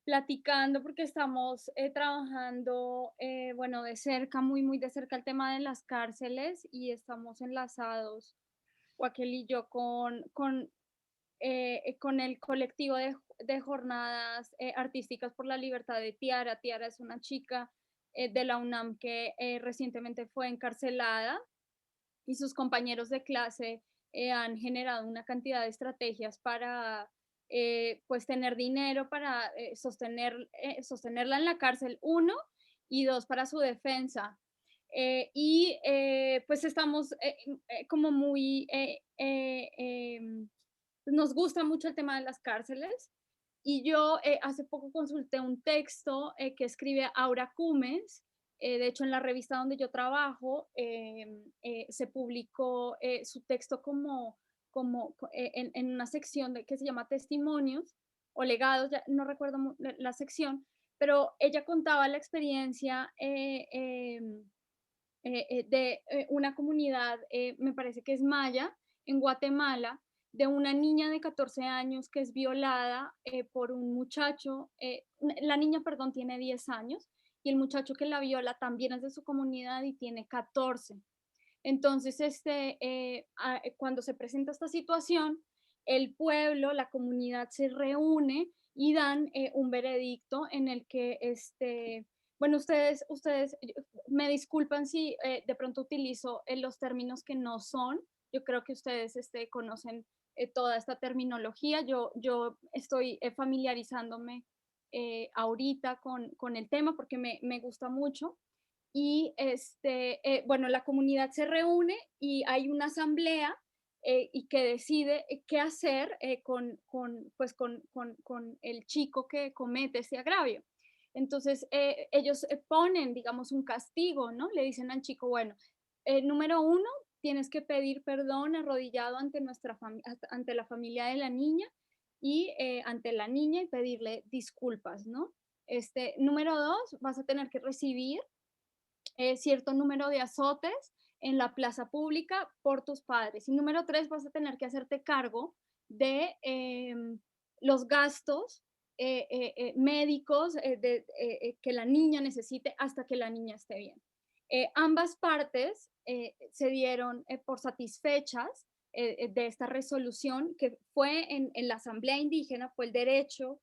platicando porque estamos trabajando, bueno, de cerca, muy de cerca el tema de las cárceles y estamos enlazados, Wakel y yo, con el colectivo de jornadas artísticas por la libertad de Tiara. Tiara es una chica de la UNAM que recientemente fue encarcelada y sus compañeros de clase han generado una cantidad de estrategias para pues tener dinero para sostenerla en la cárcel, uno, y dos, para su defensa. Pues estamos como muy, nos gusta mucho el tema de las cárceles. Y yo hace poco consulté un texto que escribe Aura Cummins. De hecho, en la revista donde yo trabajo se publicó su texto en una sección que se llama Testimonios o Legados, ya no recuerdo la sección, pero ella contaba la experiencia de una comunidad, me parece que es maya, en Guatemala, de una niña de 14 años que es violada por un muchacho, la niña, perdón, tiene 10 años, y el muchacho que la viola también es de su comunidad y tiene 14. Entonces, cuando se presenta esta situación, el pueblo, la comunidad se reúne y dan un veredicto en el que, bueno, ustedes me disculpan si de pronto utilizo los términos que no son. Yo creo que ustedes conocen toda esta terminología. Yo estoy familiarizándome ahorita con el tema porque me gusta mucho. Y bueno, la comunidad se reúne y hay una asamblea y que decide qué hacer con el chico que comete ese agravio. Entonces, ellos ponen, digamos, un castigo, ¿no? Le dicen al chico, bueno, número uno, tienes que pedir perdón arrodillado ante ante la familia de la niña y ante la niña y pedirle disculpas, ¿no? Número dos, vas a tener que recibir cierto número de azotes en la plaza pública por tus padres. Y número tres, vas a tener que hacerte cargo de los gastos médicos que la niña necesite hasta que la niña esté bien. Ambas partes se dieron por satisfechas de esta resolución que fue en la Asamblea Indígena, fue el derecho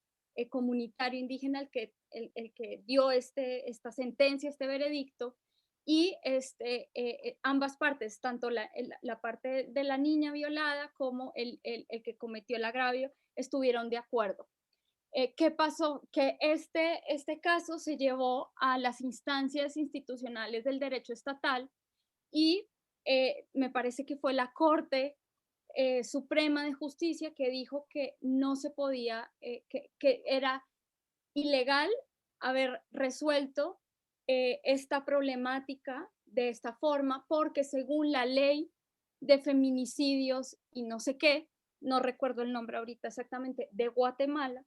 comunitario indígena el que dio esta sentencia, este veredicto, y ambas partes, tanto la parte de la niña violada como el que cometió el agravio, estuvieron de acuerdo. ¿Qué pasó? Que este caso se llevó a las instancias institucionales del derecho estatal y me parece que fue la Corte Suprema de Justicia que dijo que no se podía, que era ilegal haber resuelto esta problemática de esta forma, porque según la ley de feminicidios y no sé qué, no recuerdo el nombre ahorita exactamente, de Guatemala,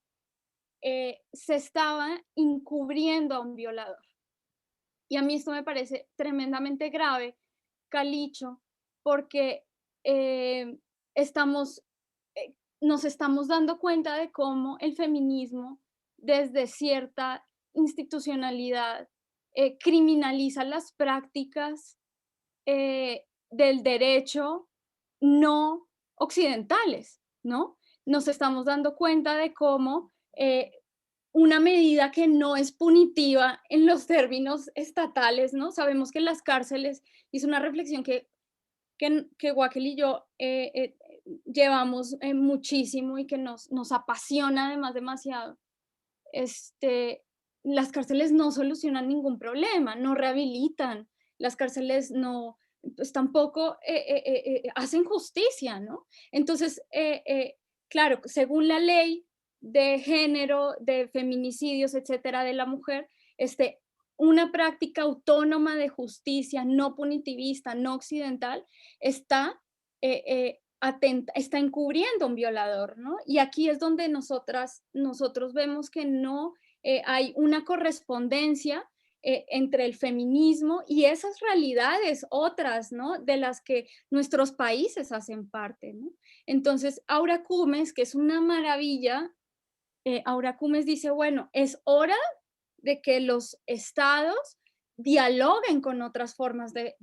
se estaba encubriendo a un violador. Y a mí esto me parece tremendamente grave, Calicho, porque estamos nos estamos dando cuenta de cómo el feminismo, desde cierta institucionalidad, criminaliza las prácticas del derecho no occidentales, ¿no? Nos estamos dando cuenta de cómo una medida que no es punitiva en los términos estatales, ¿no? Sabemos que las cárceles, hizo una reflexión que Wackel y yo llevamos muchísimo y que nos apasiona además demasiado. Las cárceles no solucionan ningún problema, no rehabilitan, las cárceles no, pues tampoco hacen justicia, ¿no? Entonces, claro, según la ley de género, de feminicidios, etcétera, de la mujer, una práctica autónoma de justicia no punitivista, no occidental, está está encubriendo a un violador, ¿no? Y aquí es donde nosotros vemos que no hay una correspondencia entre el feminismo y esas realidades otras, ¿no? De las que nuestros países hacen parte, ¿no? Entonces, Aura Cumes, que es una maravilla, Aura Cumes dice, bueno, es hora de que los estados dialoguen con otras formas de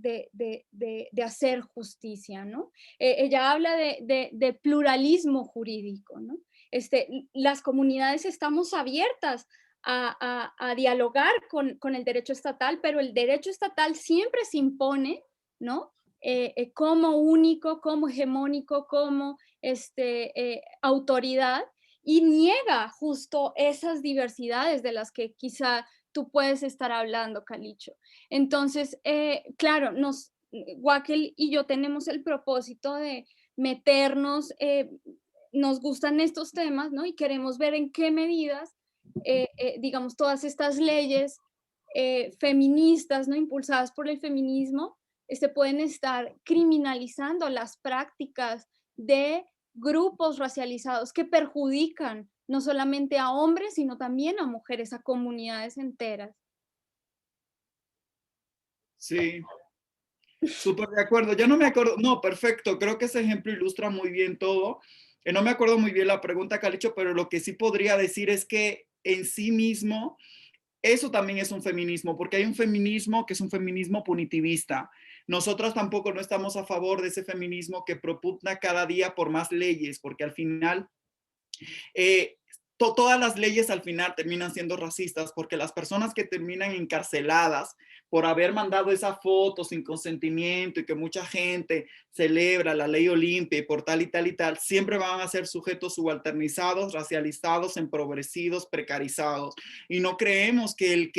hacer justicia, ¿no? Ella habla de pluralismo jurídico, ¿no? Las comunidades estamos abiertas a dialogar con el derecho estatal, pero el derecho estatal siempre se impone, ¿no? Como único, como hegemónico, como autoridad, y niega justo esas diversidades de las que quizá tú puedes estar hablando, Calicho. Entonces, claro, Wackel y yo tenemos el propósito de meternos, nos gustan estos temas, ¿no? Y queremos ver en qué medidas, digamos, todas estas leyes feministas, ¿no? Impulsadas por el feminismo, pueden estar criminalizando las prácticas de grupos racializados que perjudican no solamente a hombres, sino también a mujeres, a comunidades enteras. Sí, súper de acuerdo. Yo no me acuerdo, no, perfecto, creo que ese ejemplo ilustra muy bien todo. No me acuerdo muy bien la pregunta que ha hecho, pero lo que sí podría decir es que en sí mismo, eso también es un feminismo, porque hay un feminismo que es un feminismo punitivista. Nosotros tampoco no estamos a favor de ese feminismo que propugna cada día por más leyes, porque al final todas las leyes al final terminan siendo racistas, porque las personas que terminan encarceladas por haber mandado esa foto sin consentimiento y que mucha gente celebra la ley Olimpia y por tal y tal y tal, siempre van a ser sujetos subalternizados, racializados, empobrecidos, precarizados. Y no creemos que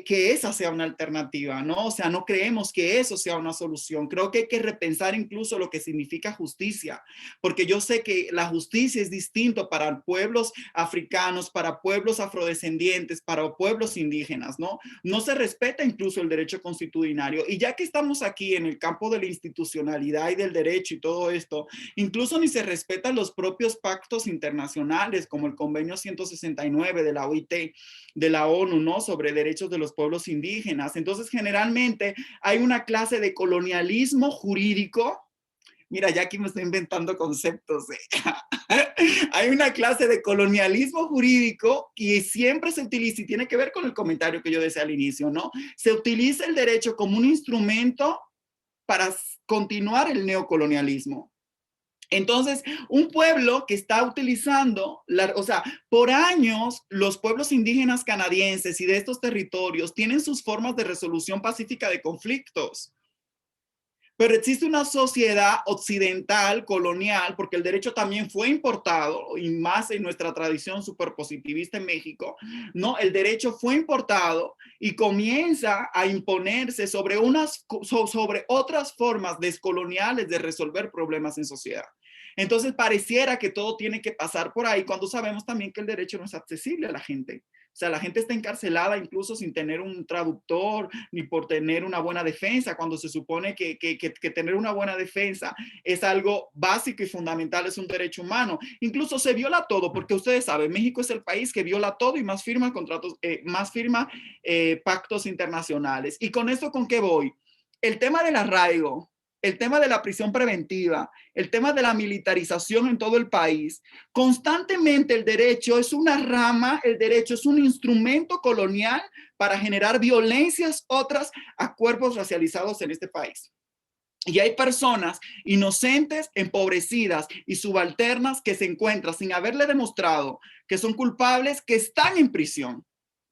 esa sea una alternativa, ¿no? O sea, no creemos que eso sea una solución. Creo que hay que repensar incluso lo que significa justicia, porque yo sé que la justicia es distinto para pueblos africanos, para pueblos afrodescendientes, para pueblos indígenas, ¿no? No se respeta incluso el derecho constitucionario. Y ya que estamos aquí en el campo de la institucionalidad y del derecho y todo esto, incluso ni se respetan los propios pactos internacionales, como el convenio 169 de la OIT, de la ONU, ¿no? Sobre derechos de los pueblos indígenas. Entonces, generalmente hay una clase de colonialismo jurídico. Mira, ya aquí me estoy inventando conceptos. Hay una clase de colonialismo jurídico que siempre se utiliza, y tiene que ver con el comentario que yo decía al inicio, ¿no? Se utiliza el derecho como un instrumento para continuar el neocolonialismo. Entonces, un pueblo que está utilizando, o sea, por años, los pueblos indígenas canadienses y de estos territorios tienen sus formas de resolución pacífica de conflictos. Pero existe una sociedad occidental, colonial, porque el derecho también fue importado, y más en nuestra tradición superpositivista en México, ¿no? El derecho fue importado y comienza a imponerse sobre otras formas descoloniales de resolver problemas en sociedad. Entonces pareciera que todo tiene que pasar por ahí, cuando sabemos también que el derecho no es accesible a la gente. O sea, la gente está encarcelada incluso sin tener un traductor ni por tener una buena defensa, cuando se supone que tener una buena defensa es algo básico y fundamental, es un derecho humano. Incluso se viola todo, porque ustedes saben, México es el país que viola todo y más firma contratos, más firma pactos internacionales. ¿Y con esto con qué voy? El tema del arraigo. el tema de la prisión preventiva, el tema de la militarización en todo el país, constantemente el derecho es una rama, el derecho es un instrumento colonial para generar violencias otras a cuerpos racializados en este país. Y hay personas inocentes, empobrecidas y subalternas que se encuentran sin haberle demostrado que son culpables, que están en prisión,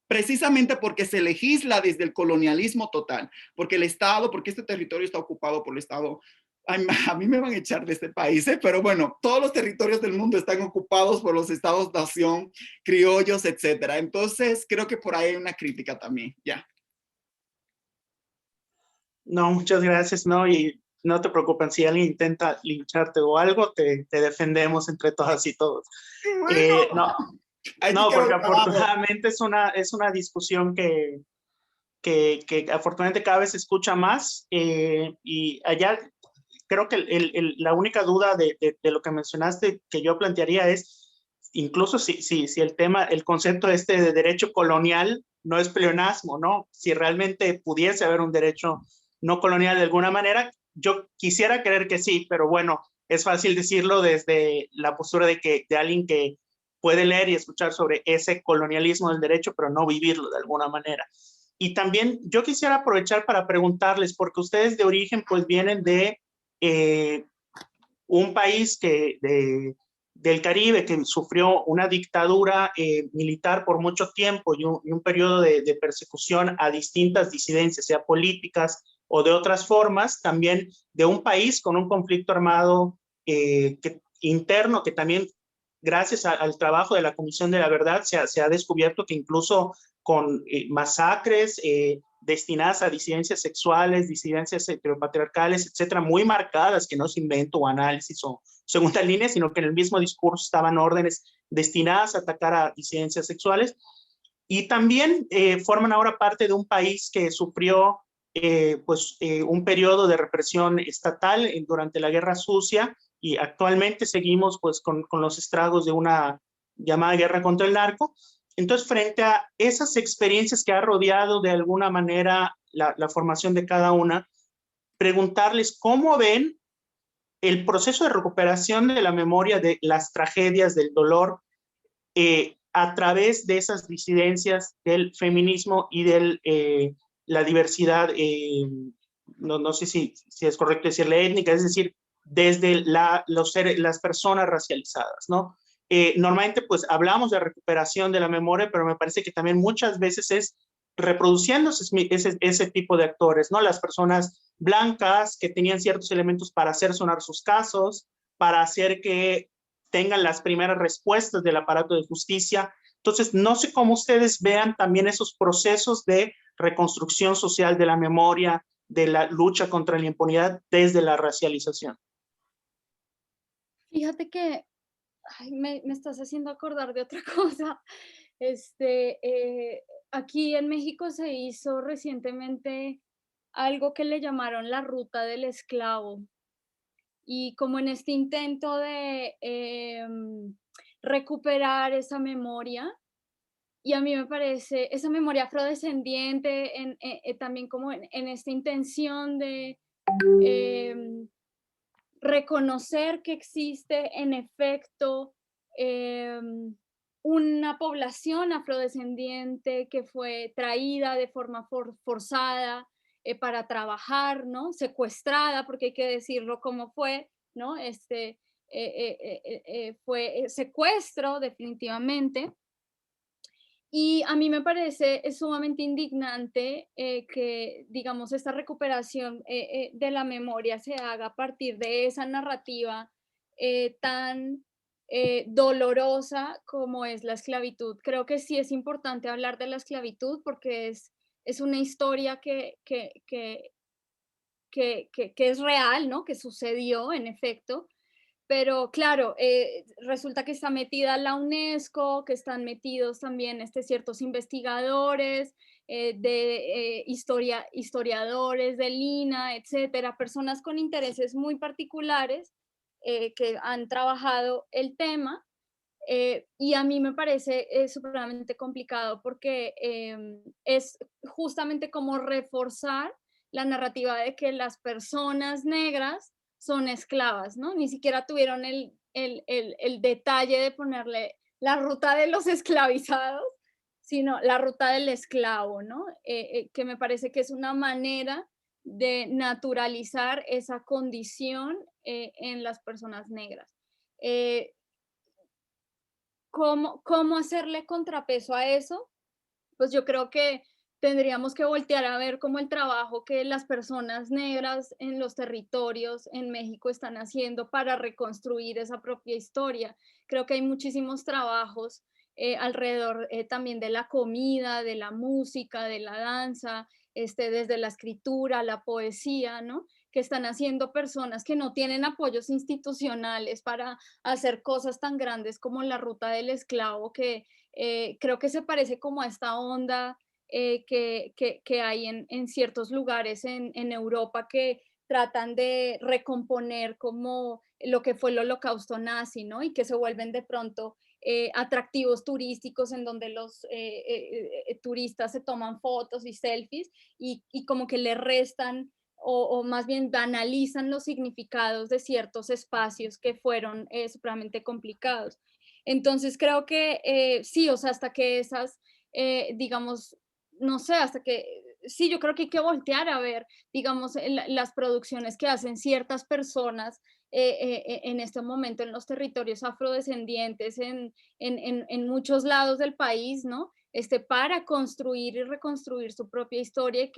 precisamente porque se legisla desde el colonialismo total, porque el Estado, porque este territorio está ocupado por el Estado. A mí me van a echar de este país, pero bueno, todos los territorios del mundo están ocupados por los estados-nación, criollos, etcétera. Entonces, creo que por ahí hay una crítica también, ya. No, muchas gracias, no, y no te preocupes, si alguien intenta lincharte o algo, te defendemos entre todas y todos. Bueno, no, porque afortunadamente es una discusión que afortunadamente cada vez se escucha más, y allá creo que la única duda de lo que mencionaste que yo plantearía es, incluso si el concepto de derecho colonial no es pleonasmo, ¿no? Si realmente pudiese haber un derecho no colonial de alguna manera, yo quisiera creer que sí, pero bueno, es fácil decirlo desde la postura de alguien que puede leer y escuchar sobre ese colonialismo del derecho, pero no vivirlo de alguna manera. Y también yo quisiera aprovechar para preguntarles, porque ustedes de origen pues vienen de un país del Caribe que sufrió una dictadura militar por mucho tiempo y un periodo de persecución a distintas disidencias, sea políticas o de otras formas, también de un país con un conflicto armado interno que también, gracias al trabajo de la Comisión de la Verdad, se ha descubierto que incluso con masacres destinadas a disidencias sexuales, disidencias heteropatriarcales, etcétera, muy marcadas, que no es invento o análisis o segunda línea, sino que en el mismo discurso estaban órdenes destinadas a atacar a disidencias sexuales. Y también forman ahora parte de un país que sufrió un periodo de represión estatal durante la Guerra Sucia, y actualmente seguimos pues con los estragos de una llamada guerra contra el narco. Entonces, frente a esas experiencias que ha rodeado de alguna manera la formación de cada una, preguntarles cómo ven el proceso de recuperación de la memoria de las tragedias, del dolor, a través de esas disidencias del feminismo y de la diversidad, no sé si es correcto decirle étnica, es decir, desde las personas racializadas, ¿no? Normalmente pues hablamos de recuperación de la memoria, pero me parece que también muchas veces es reproduciendo ese tipo de actores, ¿no? Las personas blancas que tenían ciertos elementos para hacer sonar sus casos, para hacer que tengan las primeras respuestas del aparato de justicia. Entonces, no sé cómo ustedes vean también esos procesos de reconstrucción social de la memoria, de la lucha contra la impunidad desde la racialización. Fíjate que me estás haciendo acordar de otra cosa. Aquí en México se hizo recientemente algo que le llamaron la ruta del esclavo. Y como en este intento de recuperar esa memoria, y a mí me parece esa memoria afrodescendiente, también como en esta intención de em, reconocer que existe en efecto una población afrodescendiente que fue traída de forma forzada para trabajar, ¿no? Secuestrada, porque hay que decirlo como fue, ¿no? Fue secuestro definitivamente. Y a mí me parece sumamente indignante que, digamos, esta recuperación de la memoria se haga a partir de esa narrativa tan dolorosa como es la esclavitud. Creo que sí es importante hablar de la esclavitud porque es una historia que es real, ¿no? Que sucedió en efecto, pero claro, resulta que está metida la UNESCO, que están metidos también ciertos investigadores, historiadores del INA, etcétera, personas con intereses muy particulares que han trabajado el tema. Y a mí me parece supremamente complicado porque es justamente como reforzar la narrativa de que las personas negras son esclavas, ¿no? Ni siquiera tuvieron el detalle de ponerle la ruta de los esclavizados, sino la ruta del esclavo, ¿no? Que me parece que es una manera de naturalizar esa condición en las personas negras. Eh, ¿Cómo hacerle contrapeso a eso? Pues yo creo que tendríamos que voltear a ver cómo el trabajo que las personas negras en los territorios en México están haciendo para reconstruir esa propia historia. Creo que hay muchísimos trabajos alrededor también de la comida, de la música, de la danza, desde la escritura, la poesía, ¿no? Que están haciendo personas que no tienen apoyos institucionales para hacer cosas tan grandes como la ruta del esclavo, que creo que se parece como a esta onda que hay en ciertos lugares en Europa que tratan de recomponer como lo que fue el holocausto nazi, ¿no? Y que se vuelven de pronto atractivos turísticos en donde los turistas se toman fotos y selfies y como que le restan o más bien banalizan los significados de ciertos espacios que fueron supremamente complicados. Entonces creo que sí, o sea, hasta que esas, digamos, no sé, hasta que, sí, yo creo que hay que voltear a ver, digamos, las producciones que hacen ciertas personas en este momento en los territorios afrodescendientes, en muchos lados del país, ¿no? Para construir y reconstruir su propia historia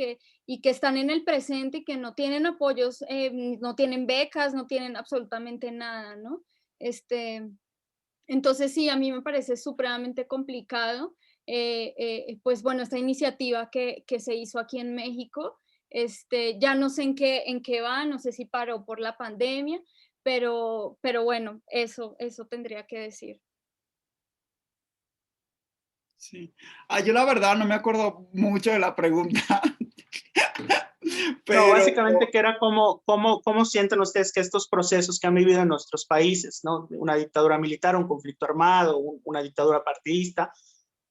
y que están en el presente y que no tienen apoyos, no tienen becas, no tienen absolutamente nada, ¿no? Entonces sí, a mí me parece supremamente complicado, pues bueno, esta iniciativa que se hizo aquí en México, ya no sé en qué va, no sé si paró por la pandemia, pero bueno, eso tendría que decir. Sí. Yo la verdad no me acuerdo mucho de la pregunta, No, pero básicamente que era cómo sienten ustedes que estos procesos que han vivido en nuestros países, ¿no? Una dictadura militar, un conflicto armado, una dictadura partidista,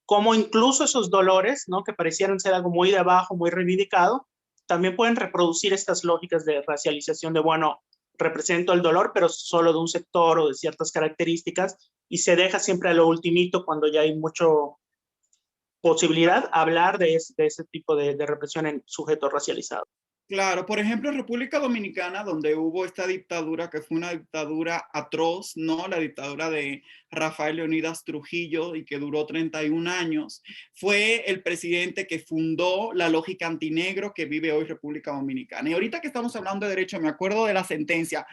cómo incluso esos dolores, ¿no? Que parecieran ser algo muy de abajo, muy reivindicado, también pueden reproducir estas lógicas de racialización de, bueno, represento el dolor, pero solo de un sector o de ciertas características, y se deja siempre a lo ultimito cuando ya hay mucho posibilidad hablar de ese tipo de represión en sujetos racializados. claro, por ejemplo, en República Dominicana, donde hubo esta dictadura, que fue una dictadura atroz, ¿no? La dictadura de Rafael Leónidas Trujillo y que duró 31 años, fue el presidente que fundó la lógica antinegro que vive hoy República Dominicana. Y ahorita que estamos hablando de derecho, me acuerdo de la sentencia.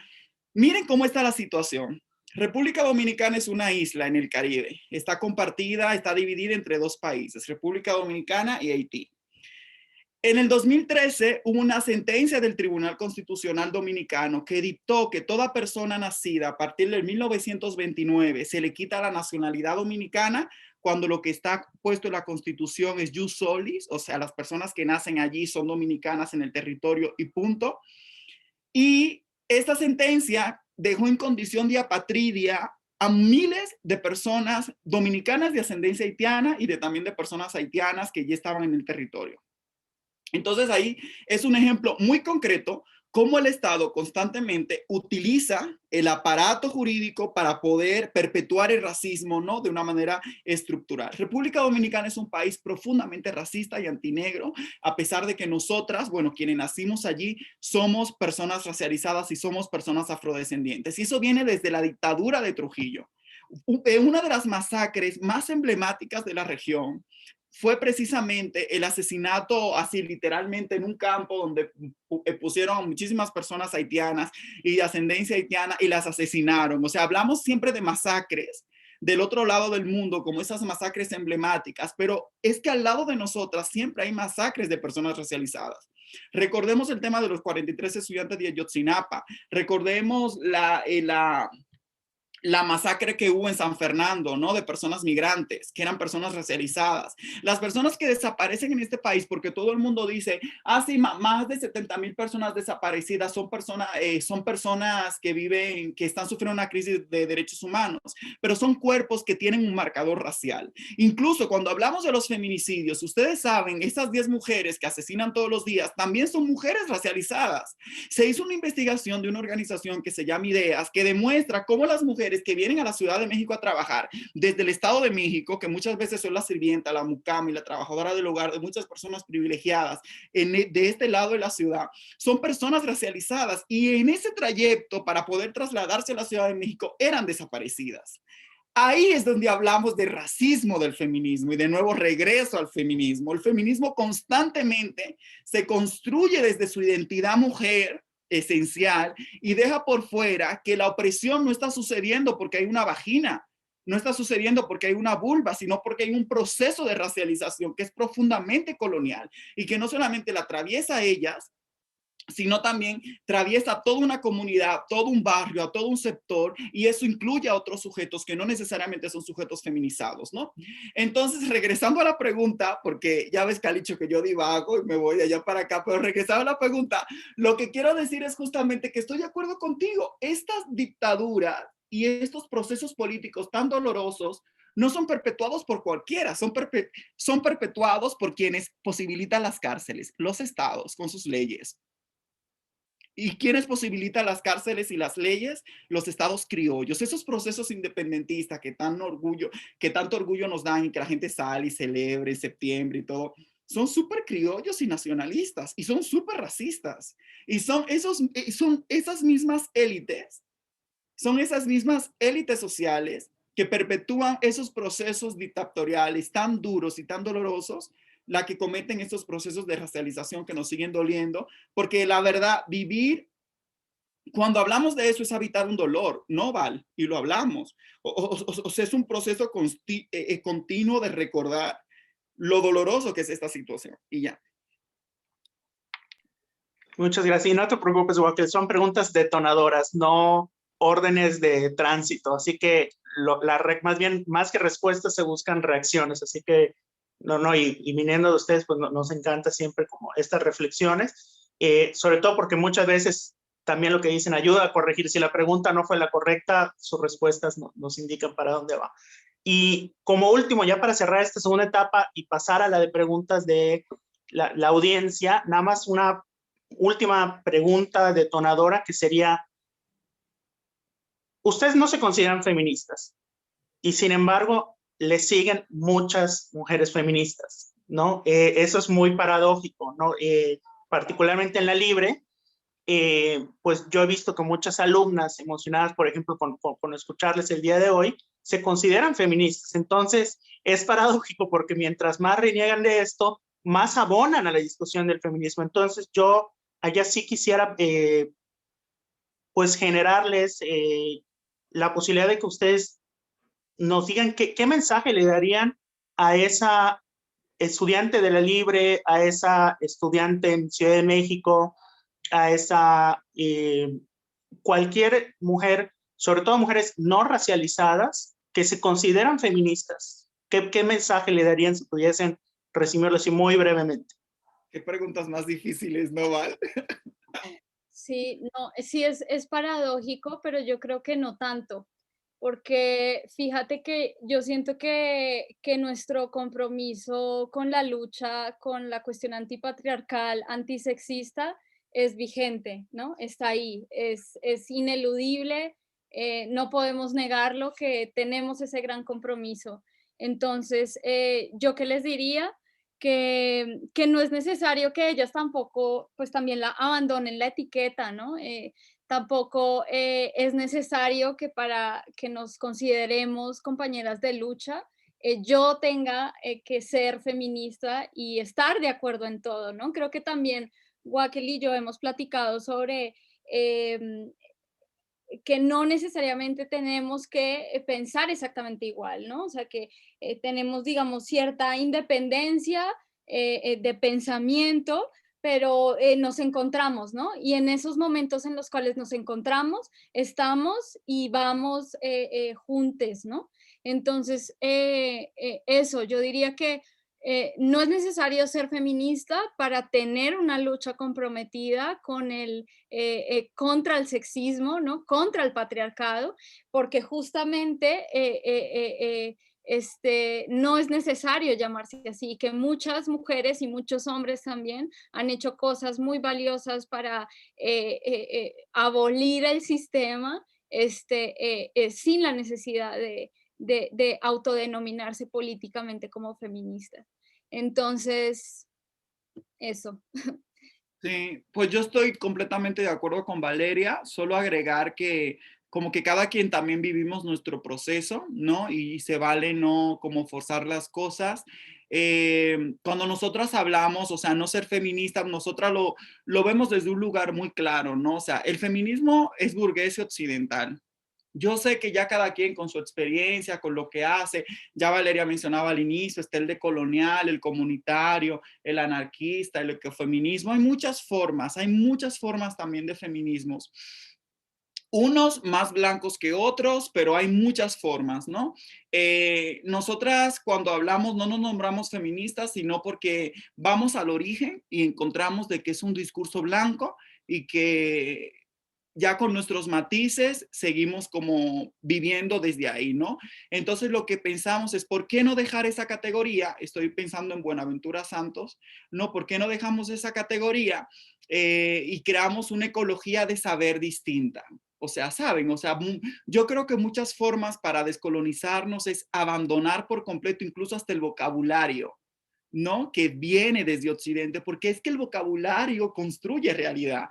Miren cómo está la situación. República Dominicana es una isla en el Caribe. Está compartida, está dividida entre dos países, República Dominicana y Haití. En el 2013 hubo una sentencia del Tribunal Constitucional Dominicano que dictó que toda persona nacida a partir del 1929 se le quita la nacionalidad dominicana cuando lo que está puesto en la Constitución es jus solis, o sea, las personas que nacen allí son dominicanas en el territorio y punto. Y esta sentencia dejó en condición de apatridia a miles de personas dominicanas de ascendencia haitiana y también de personas haitianas que ya estaban en el territorio. Entonces ahí es un ejemplo muy concreto cómo el Estado constantemente utiliza el aparato jurídico para poder perpetuar el racismo, ¿no? De una manera estructural. República Dominicana es un país profundamente racista y antinegro, a pesar de que nosotras, bueno, quienes nacimos allí, somos personas racializadas y somos personas afrodescendientes. Y eso viene desde la dictadura de Trujillo. Una de las masacres más emblemáticas de la región fue precisamente el asesinato así literalmente en un campo donde pusieron a muchísimas personas haitianas y de ascendencia haitiana y las asesinaron. O sea, hablamos siempre de masacres del otro lado del mundo, como esas masacres emblemáticas, pero es que al lado de nosotras siempre hay masacres de personas racializadas. Recordemos el tema de los 43 estudiantes de Ayotzinapa, recordemos la masacre que hubo en San Fernando, ¿no? De personas migrantes, que eran personas racializadas. Las personas que desaparecen en este país, porque todo el mundo dice, sí, más de 70,000 personas desaparecidas son personas que viven, que están sufriendo una crisis de derechos humanos, pero son cuerpos que tienen un marcador racial. Incluso cuando hablamos de los feminicidios, ustedes saben, estas 10 mujeres que asesinan todos los días también son mujeres racializadas. Se hizo una investigación de una organización que se llama IDEAS, que demuestra cómo las mujeres que vienen a la Ciudad de México a trabajar desde el Estado de México, que muchas veces son la sirvienta, la mucama y la trabajadora del hogar de muchas personas privilegiadas de este lado de la ciudad, son personas racializadas y en ese trayecto para poder trasladarse a la Ciudad de México eran desaparecidas. Ahí es donde hablamos de racismo del feminismo y de nuevo regreso al feminismo. El feminismo constantemente se construye desde su identidad mujer esencial y deja por fuera que la opresión no está sucediendo porque hay una vagina, no está sucediendo porque hay una vulva, sino porque hay un proceso de racialización que es profundamente colonial y que no solamente la atraviesa a ellas, sino también atraviesa a toda una comunidad, todo un barrio, a todo un sector, y eso incluye a otros sujetos que no necesariamente son sujetos feminizados, ¿no? Entonces, regresando a la pregunta, porque ya ves, Calicho, que yo divago y me voy de allá para acá, pero regresando a la pregunta, lo que quiero decir es justamente que estoy de acuerdo contigo. Estas dictaduras y estos procesos políticos tan dolorosos no son perpetuados por cualquiera, son perpetuados por quienes posibilitan las cárceles, los estados con sus leyes. ¿Y quiénes posibilitan las cárceles y las leyes? Los estados criollos, esos procesos independentistas que tanto orgullo nos dan y que la gente sale y celebra en septiembre y todo, son súper criollos y nacionalistas y son súper racistas. Y son esas mismas élites sociales que perpetúan esos procesos dictatoriales tan duros y tan dolorosos, la que cometen estos procesos de racialización que nos siguen doliendo, porque la verdad, cuando hablamos de eso es evitar un dolor, no Val, y lo hablamos. O sea, es un proceso continuo de recordar lo doloroso que es esta situación, y ya. Muchas gracias. Y no te preocupes, Joaquín, son preguntas detonadoras, no órdenes de tránsito. Así que más que respuestas se buscan reacciones. Así que y viniendo de ustedes, pues nos encanta siempre como estas reflexiones, sobre todo porque muchas veces también lo que dicen ayuda a corregir. Si la pregunta no fue la correcta, sus respuestas nos indican para dónde va. Y como último, ya para cerrar esta segunda etapa y pasar a la de preguntas de la audiencia, nada más una última pregunta detonadora que sería, ustedes no se consideran feministas y sin embargo les siguen muchas mujeres feministas, ¿no? Eso es muy paradójico, ¿no? Particularmente en la Libre, pues yo he visto que muchas alumnas emocionadas, por ejemplo, con escucharles el día de hoy, se consideran feministas. Entonces, es paradójico porque mientras más reniegan de esto, más abonan a la discusión del feminismo. Entonces, yo allá sí quisiera, pues, generarles la posibilidad de que ustedes nos digan qué mensaje le darían a esa estudiante de la Libre, a esa estudiante en Ciudad de México, a esa cualquier mujer, sobre todo mujeres no racializadas, que se consideran feministas. ¿Qué mensaje le darían si pudiesen resumirlo así muy brevemente? Qué preguntas más difíciles, ¿no, Val? Sí, no, sí es paradójico, pero yo creo que no tanto, porque fíjate que yo siento que nuestro compromiso con la lucha, con la cuestión antipatriarcal, antisexista, es vigente, ¿no? Está ahí, es ineludible, no podemos negarlo que tenemos ese gran compromiso. Entonces, ¿yo qué les diría? Que no es necesario que ellas tampoco, pues también la abandonen la etiqueta, ¿no? Tampoco es necesario que para que nos consideremos compañeras de lucha, yo tenga que ser feminista y estar de acuerdo en todo, ¿no? Creo que también Wakel y yo hemos platicado sobre que no necesariamente tenemos que pensar exactamente igual, ¿no? O sea, que tenemos, digamos, cierta independencia de pensamiento, pero nos encontramos, ¿no? Y en esos momentos en los cuales nos encontramos, estamos y vamos juntos, ¿no? Entonces, eso, yo diría que no es necesario ser feminista para tener una lucha comprometida con contra el sexismo, ¿no? Contra el patriarcado, porque justamente no es necesario llamarse así, que muchas mujeres y muchos hombres también han hecho cosas muy valiosas para abolir el sistema sin la necesidad de autodenominarse políticamente como feministas. Entonces, eso. Sí, pues yo estoy completamente de acuerdo con Valeria, solo agregar que como que cada quien también vivimos nuestro proceso, ¿no? Y se vale no como forzar las cosas. Cuando nosotras hablamos, o sea, no ser feministas, nosotras lo vemos desde un lugar muy claro, ¿no? O sea, el feminismo es burgués y occidental. Yo sé que ya cada quien con su experiencia, con lo que hace, ya Valeria mencionaba al inicio, está el decolonial, el comunitario, el anarquista, el ecofeminismo, hay muchas formas también de feminismos. Unos más blancos que otros, pero hay muchas formas, ¿no? Nosotras cuando hablamos no nos nombramos feministas, sino porque vamos al origen y encontramos de que es un discurso blanco y que ya con nuestros matices seguimos como viviendo desde ahí, ¿no? Entonces lo que pensamos es, ¿por qué no dejar esa categoría? Estoy pensando en Buenaventura Santos, ¿no? ¿Por qué no dejamos esa categoría y creamos una ecología de saber distinta? O sea, ¿saben? O sea, yo creo que muchas formas para descolonizarnos es abandonar por completo incluso hasta el vocabulario, ¿no? Que viene desde Occidente, porque es que el vocabulario construye realidad.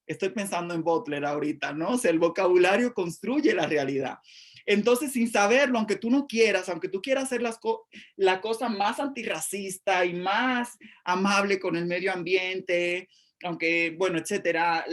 Estoy pensando en Butler ahorita, ¿no? O sea, el vocabulario construye la realidad. Entonces, sin saberlo, aunque tú no quieras, aunque tú quieras hacer la cosa más antirracista y más amable con el medio ambiente, aunque, bueno, etcétera,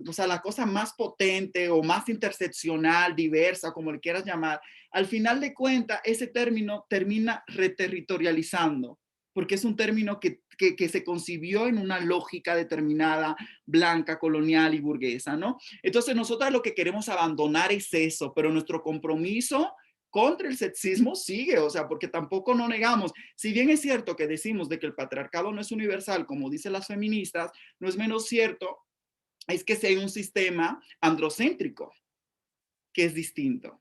o sea, la cosa más potente o más interseccional, diversa, como le quieras llamar, al final de cuentas, ese término termina reterritorializando, porque es un término que se concibió en una lógica determinada, blanca, colonial y burguesa, ¿no? Entonces nosotros lo que queremos abandonar es eso, pero nuestro compromiso contra el sexismo sigue, o sea, porque tampoco no negamos, si bien es cierto que decimos de que el patriarcado no es universal, como dicen las feministas, no es menos cierto, es que si hay un sistema androcéntrico que es distinto.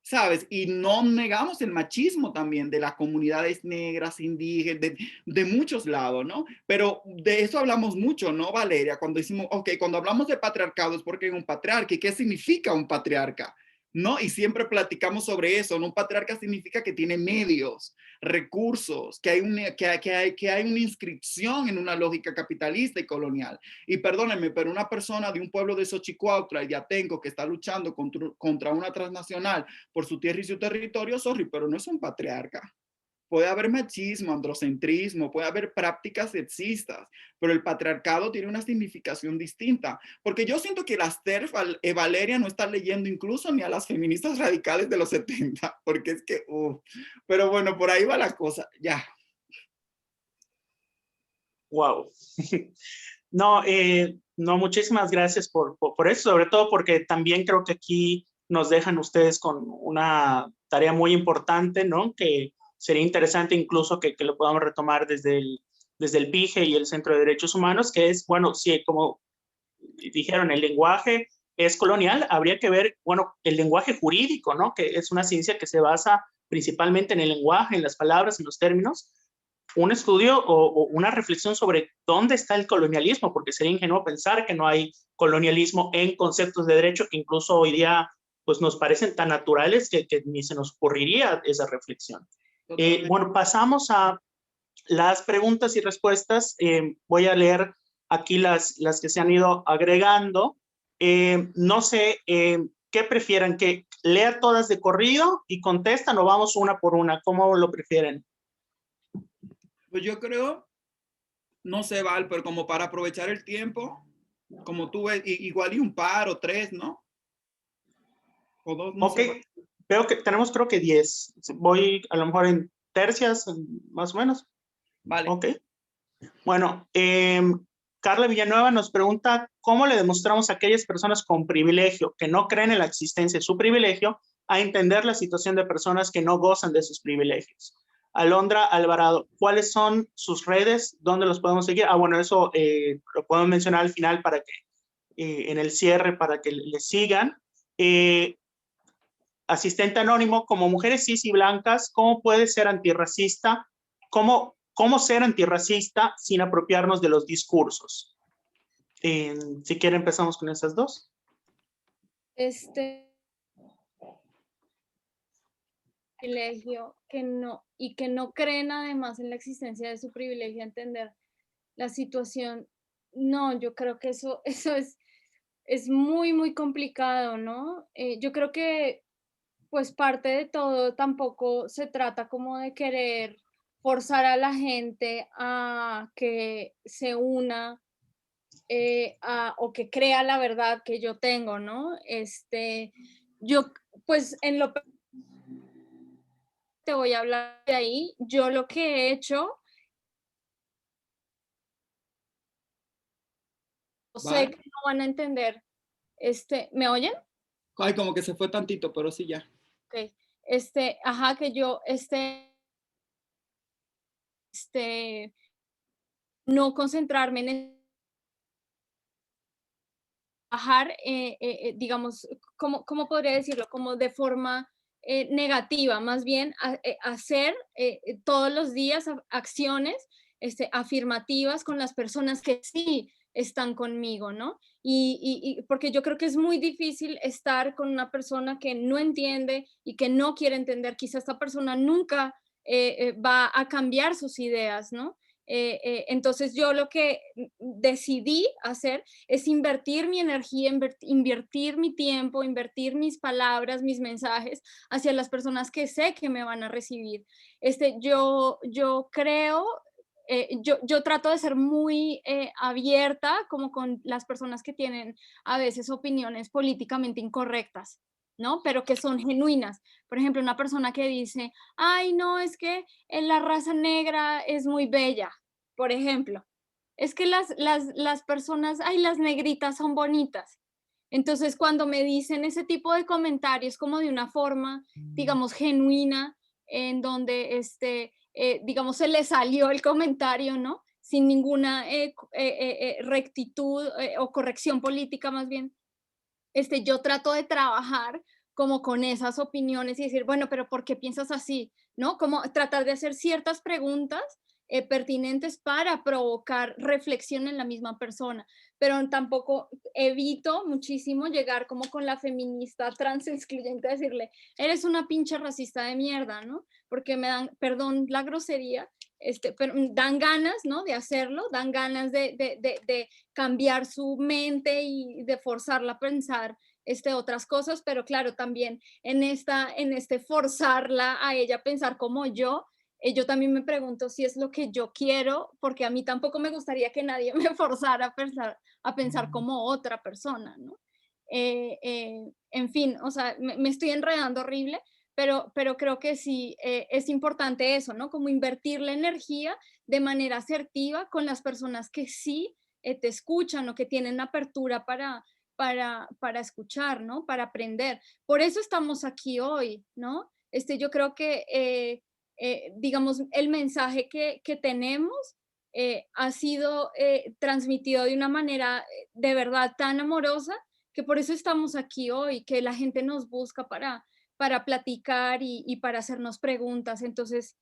¿Sabes? Y no negamos el machismo también de las comunidades negras, indígenas, de muchos lados, ¿no? Pero de eso hablamos mucho, ¿no, Valeria? Cuando decimos, ok, cuando hablamos de patriarcado es porque hay un patriarca. ¿Y qué significa un patriarca? ¿No? Y siempre platicamos sobre eso, ¿no? Un patriarca significa que tiene medios, recursos, que hay una inscripción en una lógica capitalista y colonial. Y perdónenme, pero una persona de un pueblo de Xochicuautla y de Atenco que está luchando contra una transnacional por su tierra y su territorio, sorry, pero no es un patriarca. Puede haber machismo, androcentrismo, puede haber prácticas sexistas, pero el patriarcado tiene una significación distinta. Porque yo siento que las TERF, Valeria no está leyendo incluso ni a las feministas radicales de los 70, porque es que, pero bueno, por ahí va la cosa, ya. Wow. No, no, muchísimas gracias por eso, sobre todo porque también creo que aquí nos dejan ustedes con una tarea muy importante, ¿no? Que sería interesante incluso que lo podamos retomar desde el PIGE y el Centro de Derechos Humanos, que es, bueno, sí, como dijeron, el lenguaje es colonial, habría que ver, bueno, el lenguaje jurídico, ¿no? Que es una ciencia que se basa principalmente en el lenguaje, en las palabras, en los términos, un estudio o una reflexión sobre dónde está el colonialismo, porque sería ingenuo pensar que no hay colonialismo en conceptos de derecho que incluso hoy día pues nos parecen tan naturales que ni se nos ocurriría esa reflexión. Bueno, pasamos a las preguntas y respuestas. Voy a leer aquí las que se han ido agregando. No sé, ¿qué prefieran? ¿Que lea todas de corrido y contestan o vamos una por una? ¿Cómo lo prefieren? Pues yo creo, no sé, Val, pero como para aprovechar el tiempo, como tú ves, igual y un par o tres, ¿no? O dos, no sé. Veo que tenemos creo que 10. Voy a lo mejor en tercias, más o menos. Vale. Ok. Bueno, Carla Villanueva nos pregunta cómo le demostramos a aquellas personas con privilegio que no creen en la existencia de su privilegio a entender la situación de personas que no gozan de sus privilegios. Alondra Alvarado, ¿cuáles son sus redes? ¿Dónde los podemos seguir? Bueno, eso lo podemos mencionar al final para que en el cierre para que le sigan. Asistente anónimo, como mujeres cis y blancas, ¿cómo puede ser antirracista? ¿Cómo ser antirracista sin apropiarnos de los discursos? Si quieren empezamos con esas dos. Privilegio que no creen además en la existencia de su privilegio, entender la situación. No, yo creo que eso es muy, muy complicado, ¿no? Yo creo que pues parte de todo tampoco se trata como de querer forzar a la gente a que se una o que crea la verdad que yo tengo, ¿no? Yo pues en lo te voy a hablar de ahí, yo lo que he hecho, sé que no van a entender, ¿me oyen? Ay, como que se fue tantito, pero sí ya. Ok, ajá, que yo, no concentrarme en trabajar, digamos, ¿cómo podría decirlo? Como de forma negativa, más bien hacer todos los días acciones afirmativas con las personas que sí están conmigo, ¿no? Y porque yo creo que es muy difícil estar con una persona que no entiende y que no quiere entender. Quizá esta persona nunca va a cambiar sus ideas, ¿no? Entonces yo lo que decidí hacer es invertir mi energía, invertir mi tiempo, invertir mis palabras, mis mensajes hacia las personas que sé que me van a recibir. Yo creo, yo trato de ser muy abierta como con las personas que tienen a veces opiniones políticamente incorrectas, ¿no? Pero que son genuinas. Por ejemplo, una persona que dice, ay, no, es que la raza negra es muy bella, por ejemplo. Es que las personas, ay, las negritas son bonitas. Entonces, cuando me dicen ese tipo de comentarios como de una forma, digamos, genuina, en donde, digamos, se le salió el comentario, ¿no? Sin ninguna rectitud o corrección política más bien, yo trato de trabajar como con esas opiniones y decir, bueno, pero ¿por qué piensas así? ¿No? Como tratar de hacer ciertas preguntas pertinentes para provocar reflexión en la misma persona, pero tampoco evito muchísimo llegar como con la feminista trans excluyente a decirle, eres una pinche racista de mierda, ¿no? Porque me dan, perdón la grosería, pero dan ganas, ¿no? De hacerlo, dan ganas de cambiar su mente y de forzarla a pensar otras cosas, pero claro, también en forzarla a ella a pensar como yo también me pregunto si es lo que yo quiero, porque a mí tampoco me gustaría que nadie me forzara a pensar como otra persona, ¿no? En fin, o sea, me estoy enredando horrible, pero creo que sí es importante eso, ¿no? Como invertir la energía de manera asertiva con las personas que sí te escuchan o que tienen apertura para escuchar, ¿no? Para aprender. Por eso estamos aquí hoy, ¿no? Yo creo que digamos, el mensaje que tenemos ha sido transmitido de una manera de verdad tan amorosa que por eso estamos aquí hoy, que la gente nos busca para platicar y para hacernos preguntas. Entonces,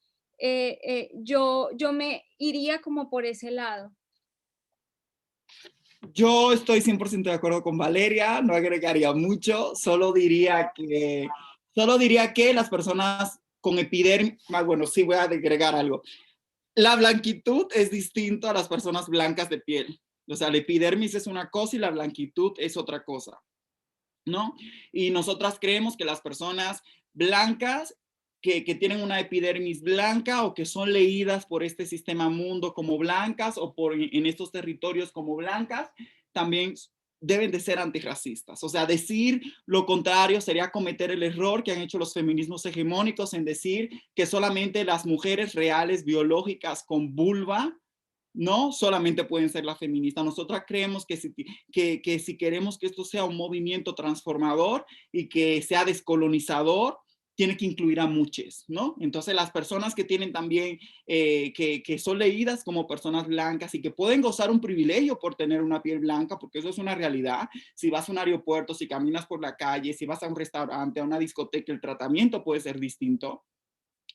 yo me iría como por ese lado. Yo estoy 100% de acuerdo con Valeria, no agregaría mucho, solo diría que las personas con epidermis, bueno, sí voy a agregar algo. La blanquitud es distinto a las personas blancas de piel. O sea, la epidermis es una cosa y la blanquitud es otra cosa, ¿no? Y nosotras creemos que las personas blancas que tienen una epidermis blanca o que son leídas por este sistema mundo como blancas o en estos territorios como blancas, también deben de ser antirracistas. O sea, decir lo contrario sería cometer el error que han hecho los feminismos hegemónicos en decir que solamente las mujeres reales, biológicas, con vulva, no solamente pueden ser las feministas. Nosotras creemos que si queremos que esto sea un movimiento transformador y que sea descolonizador, tiene que incluir a muchos, ¿no? Entonces las personas que tienen también, que son leídas como personas blancas y que pueden gozar un privilegio por tener una piel blanca, porque eso es una realidad. Si vas a un aeropuerto, si caminas por la calle, si vas a un restaurante, a una discoteca, el tratamiento puede ser distinto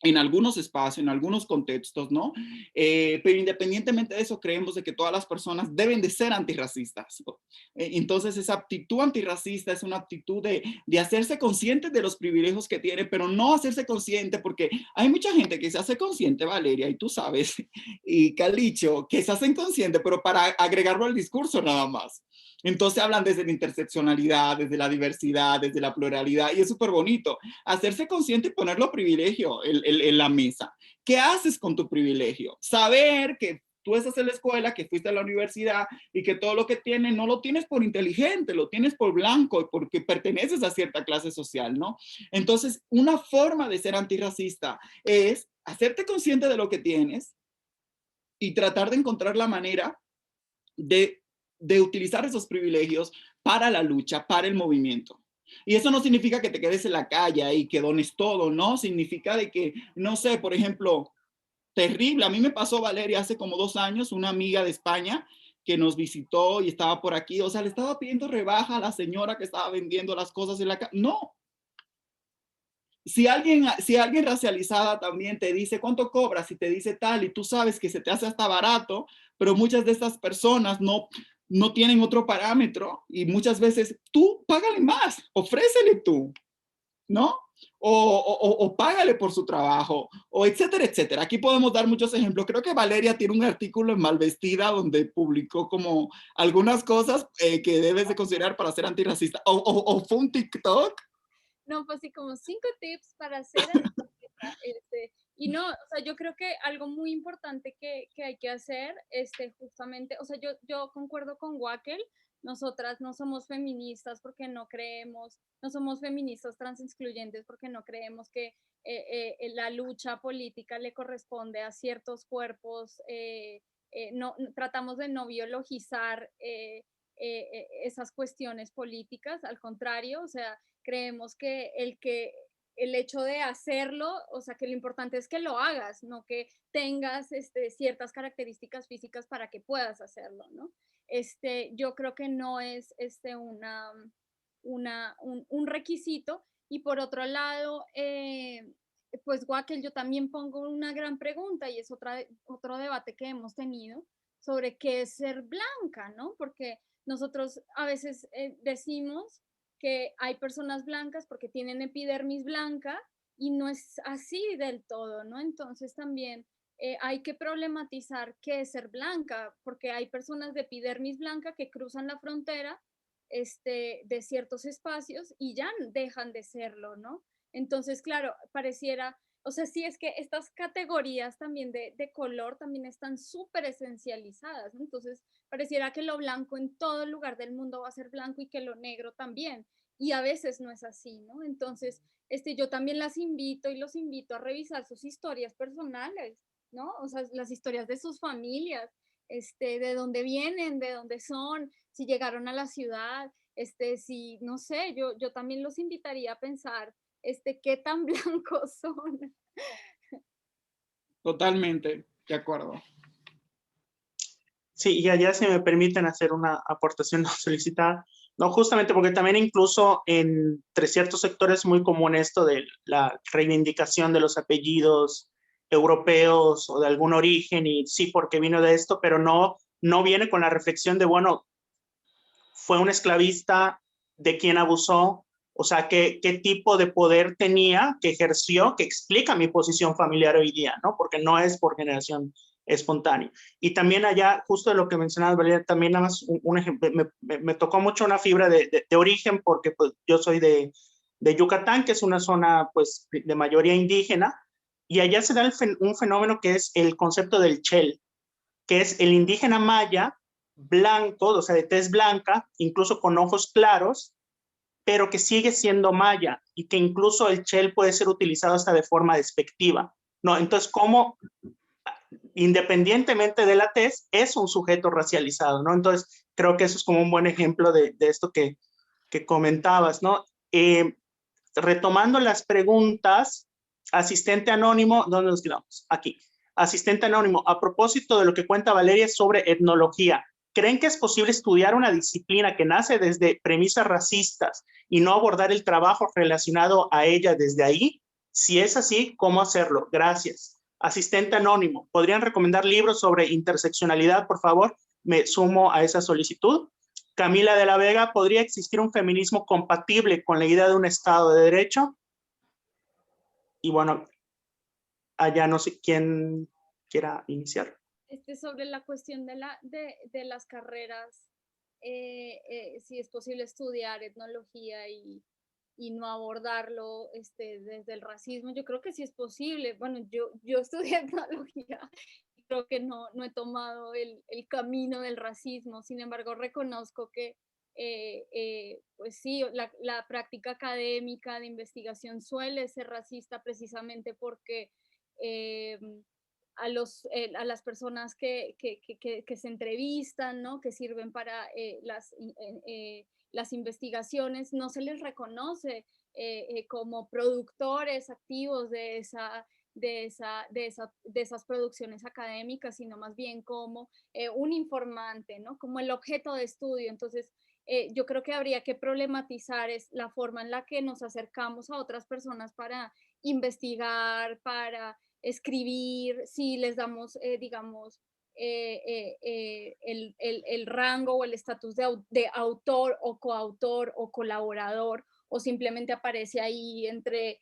en algunos espacios, en algunos contextos, ¿no? Pero independientemente de eso, creemos de que todas las personas deben de ser antirracistas. Entonces, esa actitud antirracista es una actitud de hacerse consciente de los privilegios que tiene, pero no hacerse consciente, porque hay mucha gente que se hace consciente, Valeria, y tú sabes, y Calicho, que se hacen consciente, pero para agregarlo al discurso nada más. Entonces hablan desde la interseccionalidad, desde la diversidad, desde la pluralidad, y es súper bonito hacerse consciente y poner los privilegios en la mesa. ¿Qué haces con tu privilegio? Saber que tú estás en la escuela, que fuiste a la universidad y que todo lo que tienes no lo tienes por inteligente, lo tienes por blanco y porque perteneces a cierta clase social, ¿no? Entonces, una forma de ser antirracista es hacerte consciente de lo que tienes y tratar de encontrar la manera de utilizar esos privilegios para la lucha, para el movimiento. Y eso no significa que te quedes en la calle y que dones todo, ¿no? Significa de que, no sé, por ejemplo, terrible. A mí me pasó, Valeria, hace como 2 años, una amiga de España que nos visitó y estaba por aquí, o sea, le estaba pidiendo rebaja a la señora que estaba vendiendo las cosas en la calle. No. Si alguien racializada también te dice cuánto cobras y te dice tal y tú sabes que se te hace hasta barato, pero muchas de estas personas no tienen otro parámetro y muchas veces tú págale más, ofrécele tú, ¿no? O págale por su trabajo, o etcétera, etcétera. Aquí podemos dar muchos ejemplos. Creo que Valeria tiene un artículo en Malvestida donde publicó como algunas cosas que debes de considerar para ser antirracista. O fue un TikTok. No, pues sí, como 5 tips para hacer y no, o sea, yo creo que algo muy importante que hay que hacer, justamente, o sea, yo concuerdo con Wackel, nosotras no somos feministas porque no creemos, no somos feministas transexcluyentes porque no creemos que la lucha política le corresponde a ciertos cuerpos, no, tratamos de no biologizar esas cuestiones políticas, al contrario, o sea, creemos que el hecho de hacerlo, o sea, que lo importante es que lo hagas, no que tengas ciertas características físicas para que puedas hacerlo, ¿no? Yo creo que no es un requisito. Y por otro lado, pues Wackel, yo también pongo una gran pregunta y es otro debate que hemos tenido sobre qué es ser blanca, ¿no? Porque nosotros a veces decimos que hay personas blancas porque tienen epidermis blanca y no es así del todo, ¿no? Entonces también hay que problematizar qué es ser blanca, porque hay personas de epidermis blanca que cruzan la frontera de ciertos espacios y ya dejan de serlo, ¿no? Entonces, claro, pareciera, o sea, sí es que estas categorías también de color también están súper esencializadas, ¿no? Entonces, pareciera que lo blanco en todo lugar del mundo va a ser blanco y que lo negro también. Y a veces no es así, ¿no? Entonces, yo también las invito y los invito a revisar sus historias personales, ¿no? O sea, las historias de sus familias, de dónde vienen, de dónde son, si llegaron a la ciudad, si, no sé, yo también los invitaría a pensar, qué tan blancos son. Totalmente, de acuerdo. Sí, y allá si me permiten hacer una aportación no solicitada, no, justamente porque también incluso entre ciertos sectores es muy común esto de la reivindicación de los apellidos europeos o de algún origen, y sí, porque vino de esto, pero no viene con la reflexión de, bueno, fue un esclavista de quien abusó, o sea, qué tipo de poder tenía, que ejerció, que explica mi posición familiar hoy día, ¿no? Porque no es por generación espontánea. Y también allá, justo de lo que mencionabas, Valeria, también nada más un ejemplo, me tocó mucho una fibra de origen, porque pues, yo soy de Yucatán, que es una zona pues de mayoría indígena, y allá se da un fenómeno que es el concepto del chel, que es el indígena maya blanco, o sea, de tez blanca, incluso con ojos claros, pero que sigue siendo maya y que incluso el chel puede ser utilizado hasta de forma despectiva, ¿no? Entonces, ¿cómo independientemente de la tez, es un sujeto racializado, ¿no? Entonces, creo que eso es como un buen ejemplo de esto que comentabas, ¿no? Retomando las preguntas, asistente anónimo, ¿dónde nos quedamos? Aquí. Asistente anónimo, a propósito de lo que cuenta Valeria sobre etnología, ¿creen que es posible estudiar una disciplina que nace desde premisas racistas y no abordar el trabajo relacionado a ella desde ahí? Si es así, ¿cómo hacerlo? Gracias. Asistente anónimo, ¿podrían recomendar libros sobre interseccionalidad, por favor? Me sumo a esa solicitud. Camila de la Vega, ¿podría existir un feminismo compatible con la idea de un Estado de Derecho? Y bueno, allá no sé quién quiera iniciar. Sobre la cuestión de las carreras, si es posible estudiar etnología y no abordarlo desde el racismo, yo creo que sí es posible. Bueno, yo estudié etnología y creo que no he tomado el camino del racismo, sin embargo reconozco que pues sí, la práctica académica de investigación suele ser racista precisamente porque a las personas que se entrevistan, ¿no? Que sirven para las investigaciones, no se les reconoce como productores activos de esas producciones académicas, sino más bien como un informante, ¿no? Como el objeto de estudio. Entonces, yo creo que habría que problematizar es la forma en la que nos acercamos a otras personas para investigar, para escribir, si les damos, digamos, el rango o el estatus de autor o coautor o colaborador, o simplemente aparece ahí entre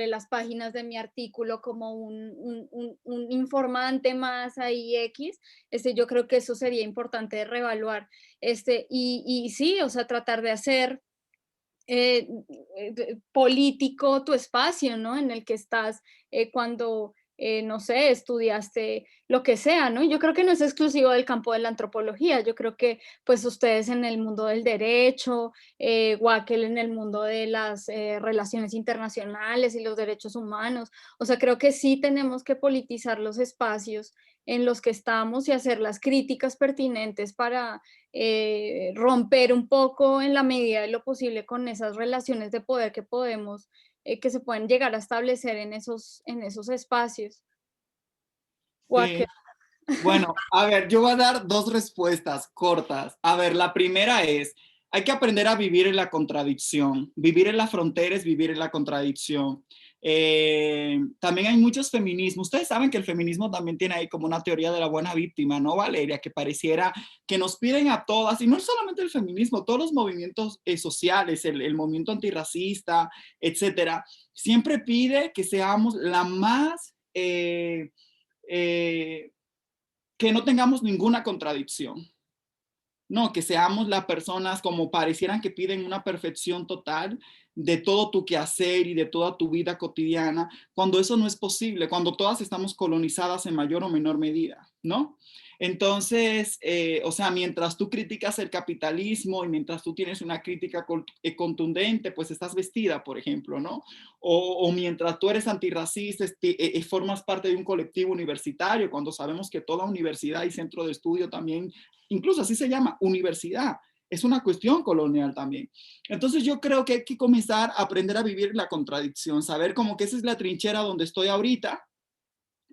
las páginas de mi artículo como un informante más ahí X. Yo creo que eso sería importante de reevaluar. Y sí, o sea, tratar de hacer político tu espacio, ¿no? En el que estás cuando, no sé, estudiaste lo que sea, ¿no? Yo creo que no es exclusivo del campo de la antropología, yo creo que pues ustedes en el mundo del derecho, Wackel en el mundo de las relaciones internacionales y los derechos humanos, o sea, creo que sí tenemos que politizar los espacios en los que estamos y hacer las críticas pertinentes para romper un poco en la medida de lo posible con esas relaciones de poder que podemos, que se pueden llegar a establecer en esos espacios. Sí. Bueno, a ver, yo voy a dar dos respuestas cortas. A ver, la primera es, hay que aprender a vivir en la contradicción. Vivir en la frontera es vivir en la contradicción. También hay muchos feminismos. Ustedes saben que el feminismo también tiene ahí como una teoría de la buena víctima, ¿no, Valeria? Que pareciera que nos piden a todas, y no solamente el feminismo, todos los movimientos sociales, el movimiento antirracista, etcétera, siempre pide que seamos la más... que no tengamos ninguna contradicción. No, que seamos las personas como parecieran que piden una perfección total de todo tu quehacer y de toda tu vida cotidiana, cuando eso no es posible, cuando todas estamos colonizadas en mayor o menor medida, ¿no? Entonces, o sea, mientras tú criticas el capitalismo y mientras tú tienes una crítica contundente, pues estás vestida, por ejemplo, ¿no? O mientras tú eres antirracista, formas parte de un colectivo universitario, cuando sabemos que toda universidad y centro de estudio también, incluso así se llama, universidad, es una cuestión colonial también. Entonces yo creo que hay que comenzar a aprender a vivir la contradicción, saber como que esa es la trinchera donde estoy ahorita,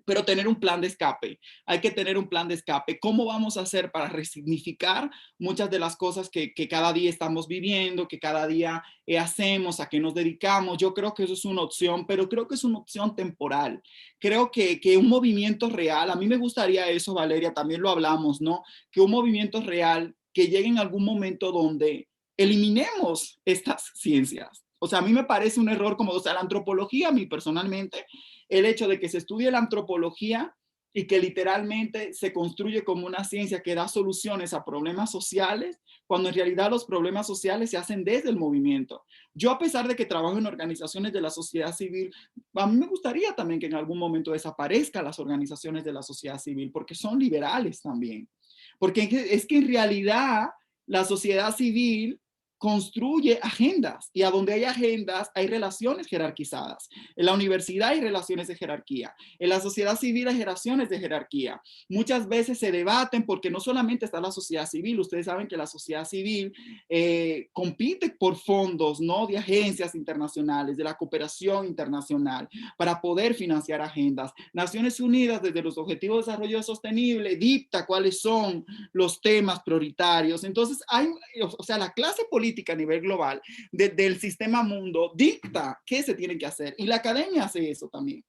pero tener un plan de escape. Hay que tener un plan de escape. ¿Cómo vamos a hacer para resignificar muchas de las cosas que cada día estamos viviendo, que cada día hacemos, a qué nos dedicamos? Yo creo que eso es una opción, pero creo que es una opción temporal. Creo que un movimiento real, a mí me gustaría eso, Valeria, también lo hablamos, ¿no? Que un movimiento real que llegue en algún momento donde eliminemos estas ciencias. O sea, a mí me parece un error como, o sea, la antropología, a mí personalmente, el hecho de que se estudie la antropología y que literalmente se construye como una ciencia que da soluciones a problemas sociales, cuando en realidad los problemas sociales se hacen desde el movimiento. Yo, a pesar de que trabajo en organizaciones de la sociedad civil, a mí me gustaría también que en algún momento desaparezcan las organizaciones de la sociedad civil, porque son liberales también. Porque es que en realidad la sociedad civil construye agendas, y a donde hay agendas hay relaciones jerarquizadas. En la universidad hay relaciones de jerarquía, en la sociedad civil hay relaciones de jerarquía. Muchas veces se debaten porque no solamente está la sociedad civil, ustedes saben que la sociedad civil compite por fondos, ¿no?, de agencias internacionales, de la cooperación internacional, para poder financiar agendas. Naciones Unidas, desde los Objetivos de Desarrollo Sostenible, dicta cuáles son los temas prioritarios. Entonces, o sea, la clase política a nivel global del sistema mundo dicta qué se tiene que hacer, y la academia hace eso también.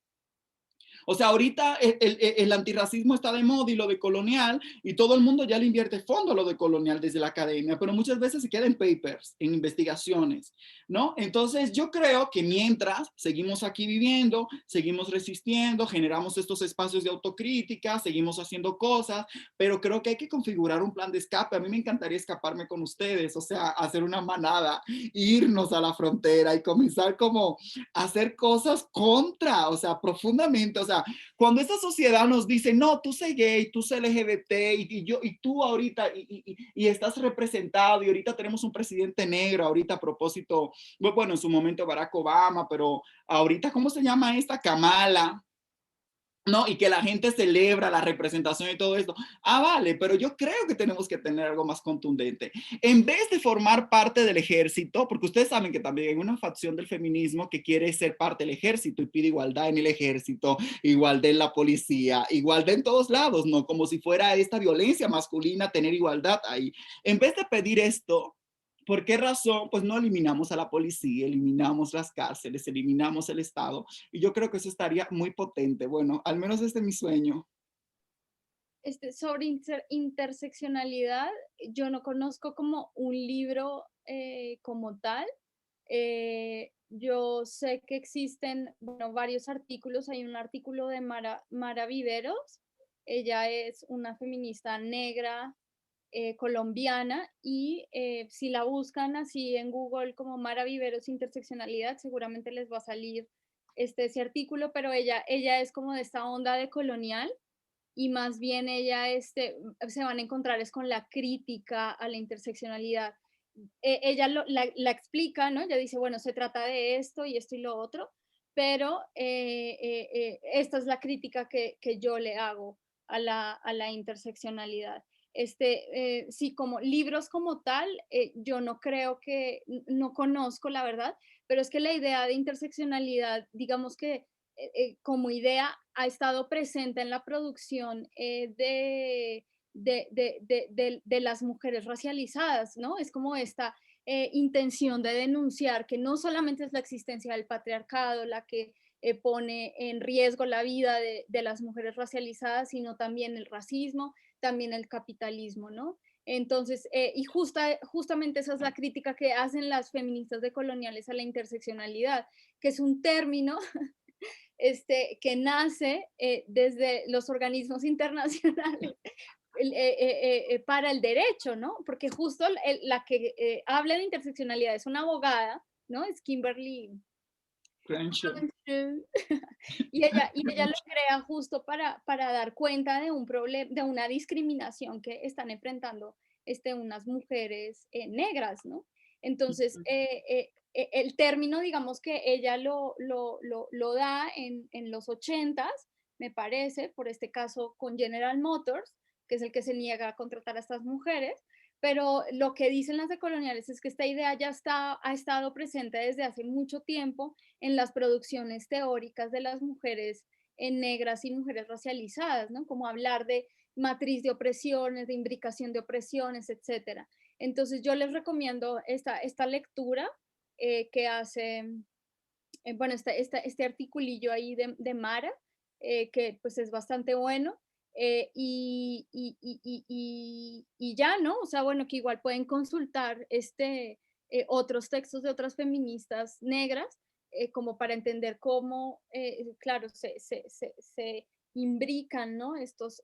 O sea, ahorita el antirracismo está de moda y lo de colonial, y todo el mundo ya le invierte fondo a lo de colonial desde la academia, pero muchas veces se queda en papers, en investigaciones, ¿no? Entonces yo creo que mientras seguimos aquí viviendo, seguimos resistiendo, generamos estos espacios de autocrítica, seguimos haciendo cosas, pero creo que hay que configurar un plan de escape. A mí me encantaría escaparme con ustedes, o sea, hacer una manada, irnos a la frontera y comenzar como a hacer cosas contra, o sea, profundamente, o sea, cuando esta sociedad nos dice, no, tú sé gay, tú sé LGBT, y tú ahorita, y estás representado, y ahorita tenemos un presidente negro, ahorita a propósito, bueno, en su momento Barack Obama, pero ahorita, ¿cómo se llama esta? Kamala, ¿no? Y que la gente celebra la representación y todo esto. Ah, vale, pero yo creo que tenemos que tener algo más contundente. En vez de formar parte del ejército, porque ustedes saben que también hay una facción del feminismo que quiere ser parte del ejército y pide igualdad en el ejército, igualdad en la policía, igualdad en todos lados, ¿no? Como si fuera esta violencia masculina tener igualdad ahí. En vez de pedir esto, ¿por qué razón? Pues no eliminamos a la policía, eliminamos las cárceles, eliminamos el Estado, y yo creo que eso estaría muy potente. Bueno, al menos este es mi sueño. Sobre interseccionalidad, yo no conozco como un libro como tal. Yo sé que existen, bueno, varios artículos. Hay un artículo de Mara Viveros. Ella es una feminista negra colombiana, y si la buscan así en Google como Mara Viveros interseccionalidad, seguramente les va a salir ese artículo, pero ella es como de esta onda de colonial, y más bien ella se van a encontrar es con la crítica a la interseccionalidad. Ella la explica, ¿no? Ella dice, bueno, se trata de esto y esto y lo otro, pero esta es la crítica que yo le hago a la interseccionalidad. Sí, como libros como tal, yo no creo que, no conozco la verdad, pero es que la idea de interseccionalidad, digamos que como idea, ha estado presente en la producción de las mujeres racializadas, ¿no? Es como esta intención de denunciar que no solamente es la existencia del patriarcado la que pone en riesgo la vida de las mujeres racializadas, sino también el racismo, también el capitalismo, ¿no? Entonces, y justamente esa es la crítica que hacen las feministas decoloniales a la interseccionalidad, que es un término que nace desde los organismos internacionales para el derecho, ¿no? Porque justo la que habla de interseccionalidad es una abogada, ¿no? Es Kimberly Crenshaw. y ella lo crea justo para dar cuenta de un problema, de una discriminación que están enfrentando unas mujeres negras, ¿no? Entonces, el término, digamos que ella lo da en los 80s, me parece, por este caso con General Motors, que es el que se niega a contratar a estas mujeres, pero lo que dicen las decoloniales es que esta idea ya ha estado presente desde hace mucho tiempo en las producciones teóricas de las mujeres negras y mujeres racializadas, ¿no? Como hablar de matriz de opresiones, de imbricación de opresiones, etcétera. Entonces yo les recomiendo esta lectura que hace, bueno, este articulillo ahí de Mara, que pues es bastante bueno. Y ya, ¿no? O sea, bueno, que igual pueden consultar otros textos de otras feministas negras, como para entender cómo, claro, se imbrican, ¿no? Estos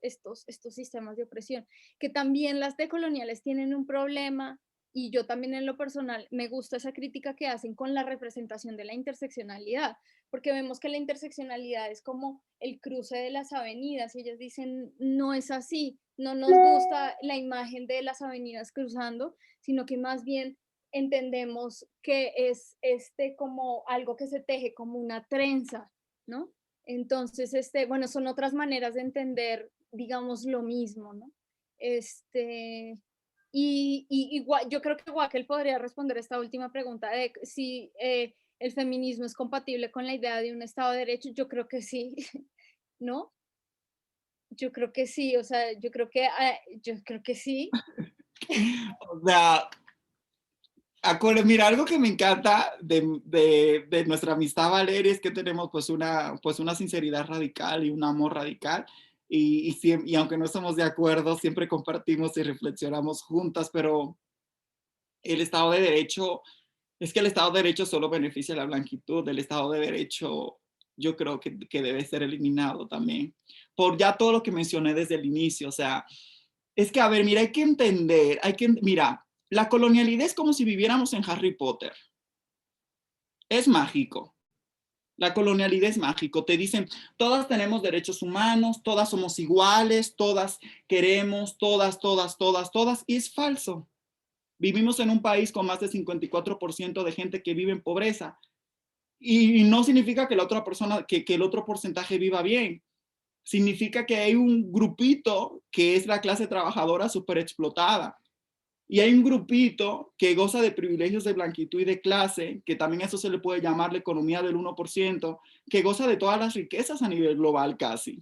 sistemas de opresión, que también las decoloniales tienen un problema, y yo también en lo personal me gusta esa crítica que hacen con la representación de la interseccionalidad, porque vemos que la interseccionalidad es como el cruce de las avenidas, y ellas dicen, no es así, no nos gusta la imagen de las avenidas cruzando, sino que más bien entendemos que es como algo que se teje como una trenza, ¿no? Entonces, bueno, son otras maneras de entender, digamos, lo mismo, ¿no? Y igual, yo creo que Wackel podría responder esta última pregunta de si el feminismo es compatible con la idea de un Estado de Derecho. Yo creo que sí, ¿no? Yo creo que sí, o sea, yo creo que sí. O sea, mira, algo que me encanta de nuestra amistad, Valeria, es que tenemos pues una sinceridad radical y un amor radical. Y aunque no estamos de acuerdo, siempre compartimos y reflexionamos juntas, pero el Estado de Derecho, es que el Estado de Derecho solo beneficia a la blanquitud. El Estado de Derecho yo creo que debe ser eliminado también, por ya todo lo que mencioné desde el inicio. O sea, es que, a ver, mira, hay que entender, mira, la colonialidad es como si viviéramos en Harry Potter. Es mágico. La colonialidad es mágico. Te dicen, todas tenemos derechos humanos, todas somos iguales, todas queremos, todas. Y es falso. Vivimos en un país con más de 54% de gente que vive en pobreza. Y no significa que la otra persona, que el otro porcentaje viva bien. Significa que hay un grupito que es la clase trabajadora súper explotada. Y hay un grupito que goza de privilegios de blanquitud y de clase, que también a eso se le puede llamar la economía del 1%, que goza de todas las riquezas a nivel global casi.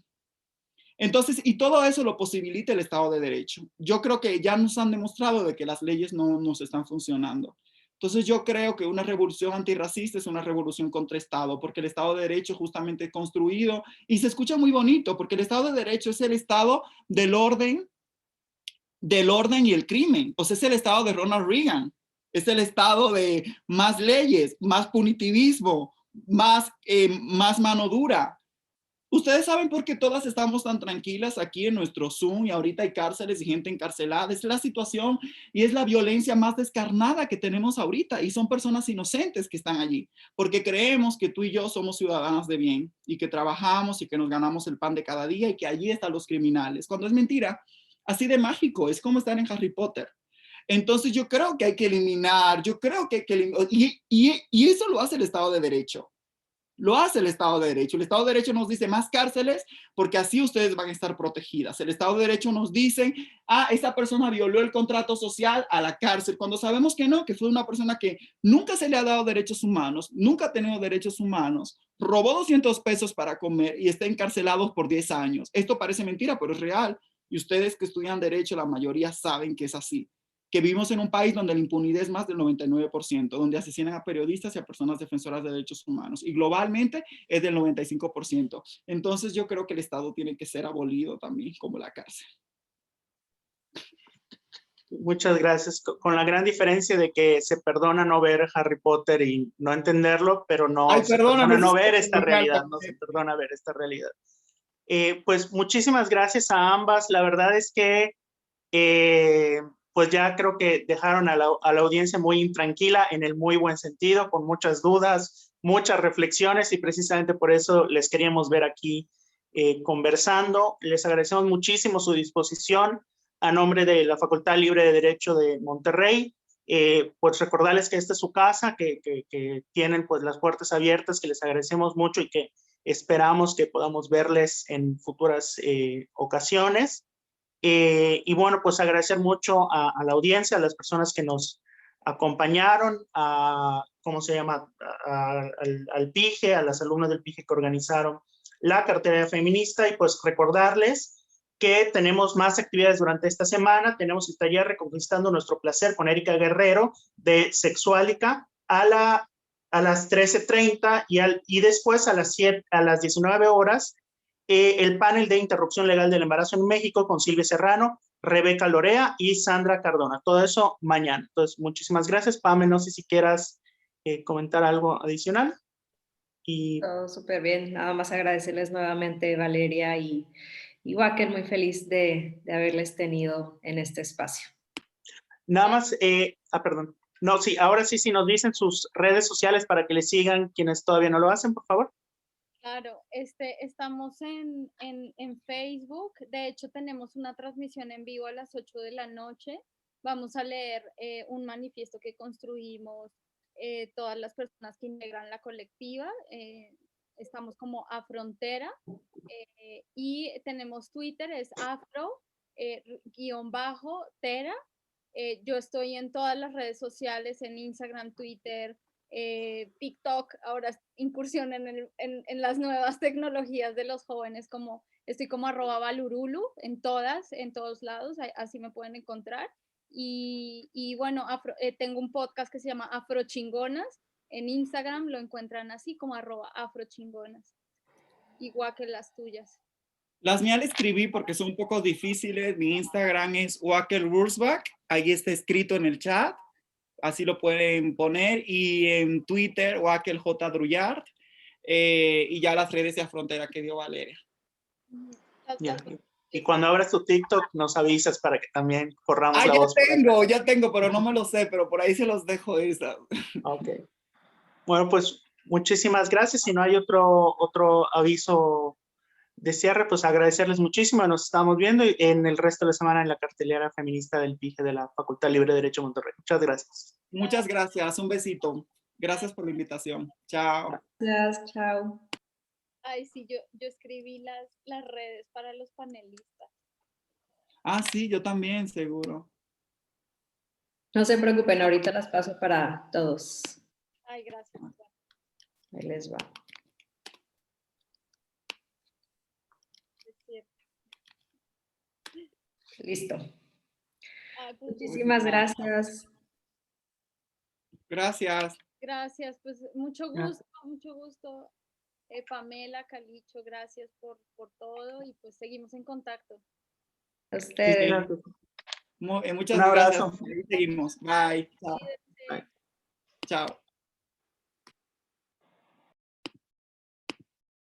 Entonces, y todo eso lo posibilita el Estado de Derecho. Yo creo que ya nos han demostrado de que las leyes no nos están funcionando. Entonces yo creo que una revolución antirracista es una revolución contra Estado, porque el Estado de Derecho justamente construido, y se escucha muy bonito, porque el Estado de Derecho es el Estado del orden y el crimen. O sea, es el Estado de Ronald Reagan. Es el Estado de más leyes, más punitivismo, más mano dura. Ustedes saben por qué todas estamos tan tranquilas aquí en nuestro Zoom y ahorita hay cárceles y gente encarcelada. Es la situación y es la violencia más descarnada que tenemos ahorita y son personas inocentes que están allí porque creemos que tú y yo somos ciudadanas de bien y que trabajamos y que nos ganamos el pan de cada día y que allí están los criminales. Cuando es mentira, así de mágico, es como estar en Harry Potter. Entonces yo creo que hay que eliminar, yo creo que hay que eliminar, y eso lo hace el Estado de Derecho. Lo hace el Estado de Derecho. El Estado de Derecho nos dice más cárceles porque así ustedes van a estar protegidas. El Estado de Derecho nos dice, esa persona violó el contrato social, a la cárcel, cuando sabemos que no, que fue una persona que nunca se le ha dado derechos humanos, nunca ha tenido derechos humanos, robó 200 pesos para comer y está encarcelado por 10 años. Esto parece mentira, pero es real. Y ustedes que estudian Derecho, la mayoría saben que es así. Que vivimos en un país donde la impunidad es más del 99%, donde asesinan a periodistas y a personas defensoras de derechos humanos, y globalmente es del 95%. Entonces yo creo que el Estado tiene que ser abolido también, como la cárcel. Muchas gracias, con la gran diferencia de que se perdona no ver Harry Potter y no entenderlo, pero no se perdona no ver esta realidad, no se perdona ver esta realidad. Pues muchísimas gracias a ambas, la verdad es que pues ya creo que dejaron a la audiencia muy intranquila en el muy buen sentido, con muchas dudas, muchas reflexiones y precisamente por eso les queríamos ver aquí conversando. Les agradecemos muchísimo su disposición a nombre de la Facultad Libre de Derecho de Monterrey. Pues recordarles que esta es su casa, que tienen pues las puertas abiertas, que les agradecemos mucho y que esperamos que podamos verles en futuras ocasiones. Y bueno, pues agradecer mucho a la audiencia, a las personas que nos acompañaron, ¿cómo se llama? Al PIGE, a las alumnas del PIGE que organizaron la cartera feminista y pues recordarles que tenemos más actividades durante esta semana. Tenemos el taller Reconquistando Nuestro Placer con Erika Guerrero de Sexualica a las 13:30 y después a las 19 horas el panel de interrupción legal del embarazo en México con Silvia Serrano, Rebeca Lorea y Sandra Cardona. Todo eso mañana. Entonces, muchísimas gracias. Pame, no sé si quieras comentar algo adicional. Todo súper bien. Nada más agradecerles nuevamente, Valeria y Wackel, muy feliz de haberles tenido en este espacio. Nada más, perdón. No, sí, ahora sí, si nos dicen sus redes sociales para que les sigan quienes todavía no lo hacen, por favor. Claro, estamos en Facebook. De hecho, tenemos una transmisión en vivo a las 8 de la noche vamos a leer un manifiesto que construimos todas las personas que integran la colectiva. Estamos como a frontera y tenemos Twitter, es afro_tera. Yo estoy en todas las redes sociales, en Instagram, Twitter, TikTok, ahora incursión en las nuevas tecnologías de los jóvenes, como estoy como @valurulu en todos lados, así me pueden encontrar. Y bueno, tengo un podcast que se llama Afrochingonas, en Instagram lo encuentran así como @afrochingonas, igual que las tuyas. Las mías las escribí porque son un poco difíciles. Mi Instagram es Wackel-Wurzbach, ahí está escrito en el chat, así lo pueden poner, y en Twitter Wackel_J_Drullard, y ya las redes de frontera que dio Valeria. Ya. Y cuando abras tu TikTok nos avisas para que también corramos la voz. Ya tengo, pero no me lo sé, pero por ahí se los dejo esa. Ok. Bueno, pues muchísimas gracias. Si no hay otro aviso de cierre, pues agradecerles muchísimo. Nos estamos viendo en el resto de la semana en la cartelera feminista del PIGE de la Facultad Libre de Derecho de Monterrey. Muchas gracias. Muchas gracias. Un besito. Gracias por la invitación. Chao. Gracias, chao. Ay, sí, yo escribí las redes para los panelistas. Ah, sí, yo también, seguro. No se preocupen, ahorita las paso para todos. Ay, gracias. Ahí les va. Listo. Ay, pues, muchísimas gracias. Gracias. Gracias, pues mucho gusto. Pamela, Calicho, gracias por todo y pues seguimos en contacto. A ustedes. Muchas Un abrazo. gracias. Seguimos. Bye. Chao. Bye. Chao.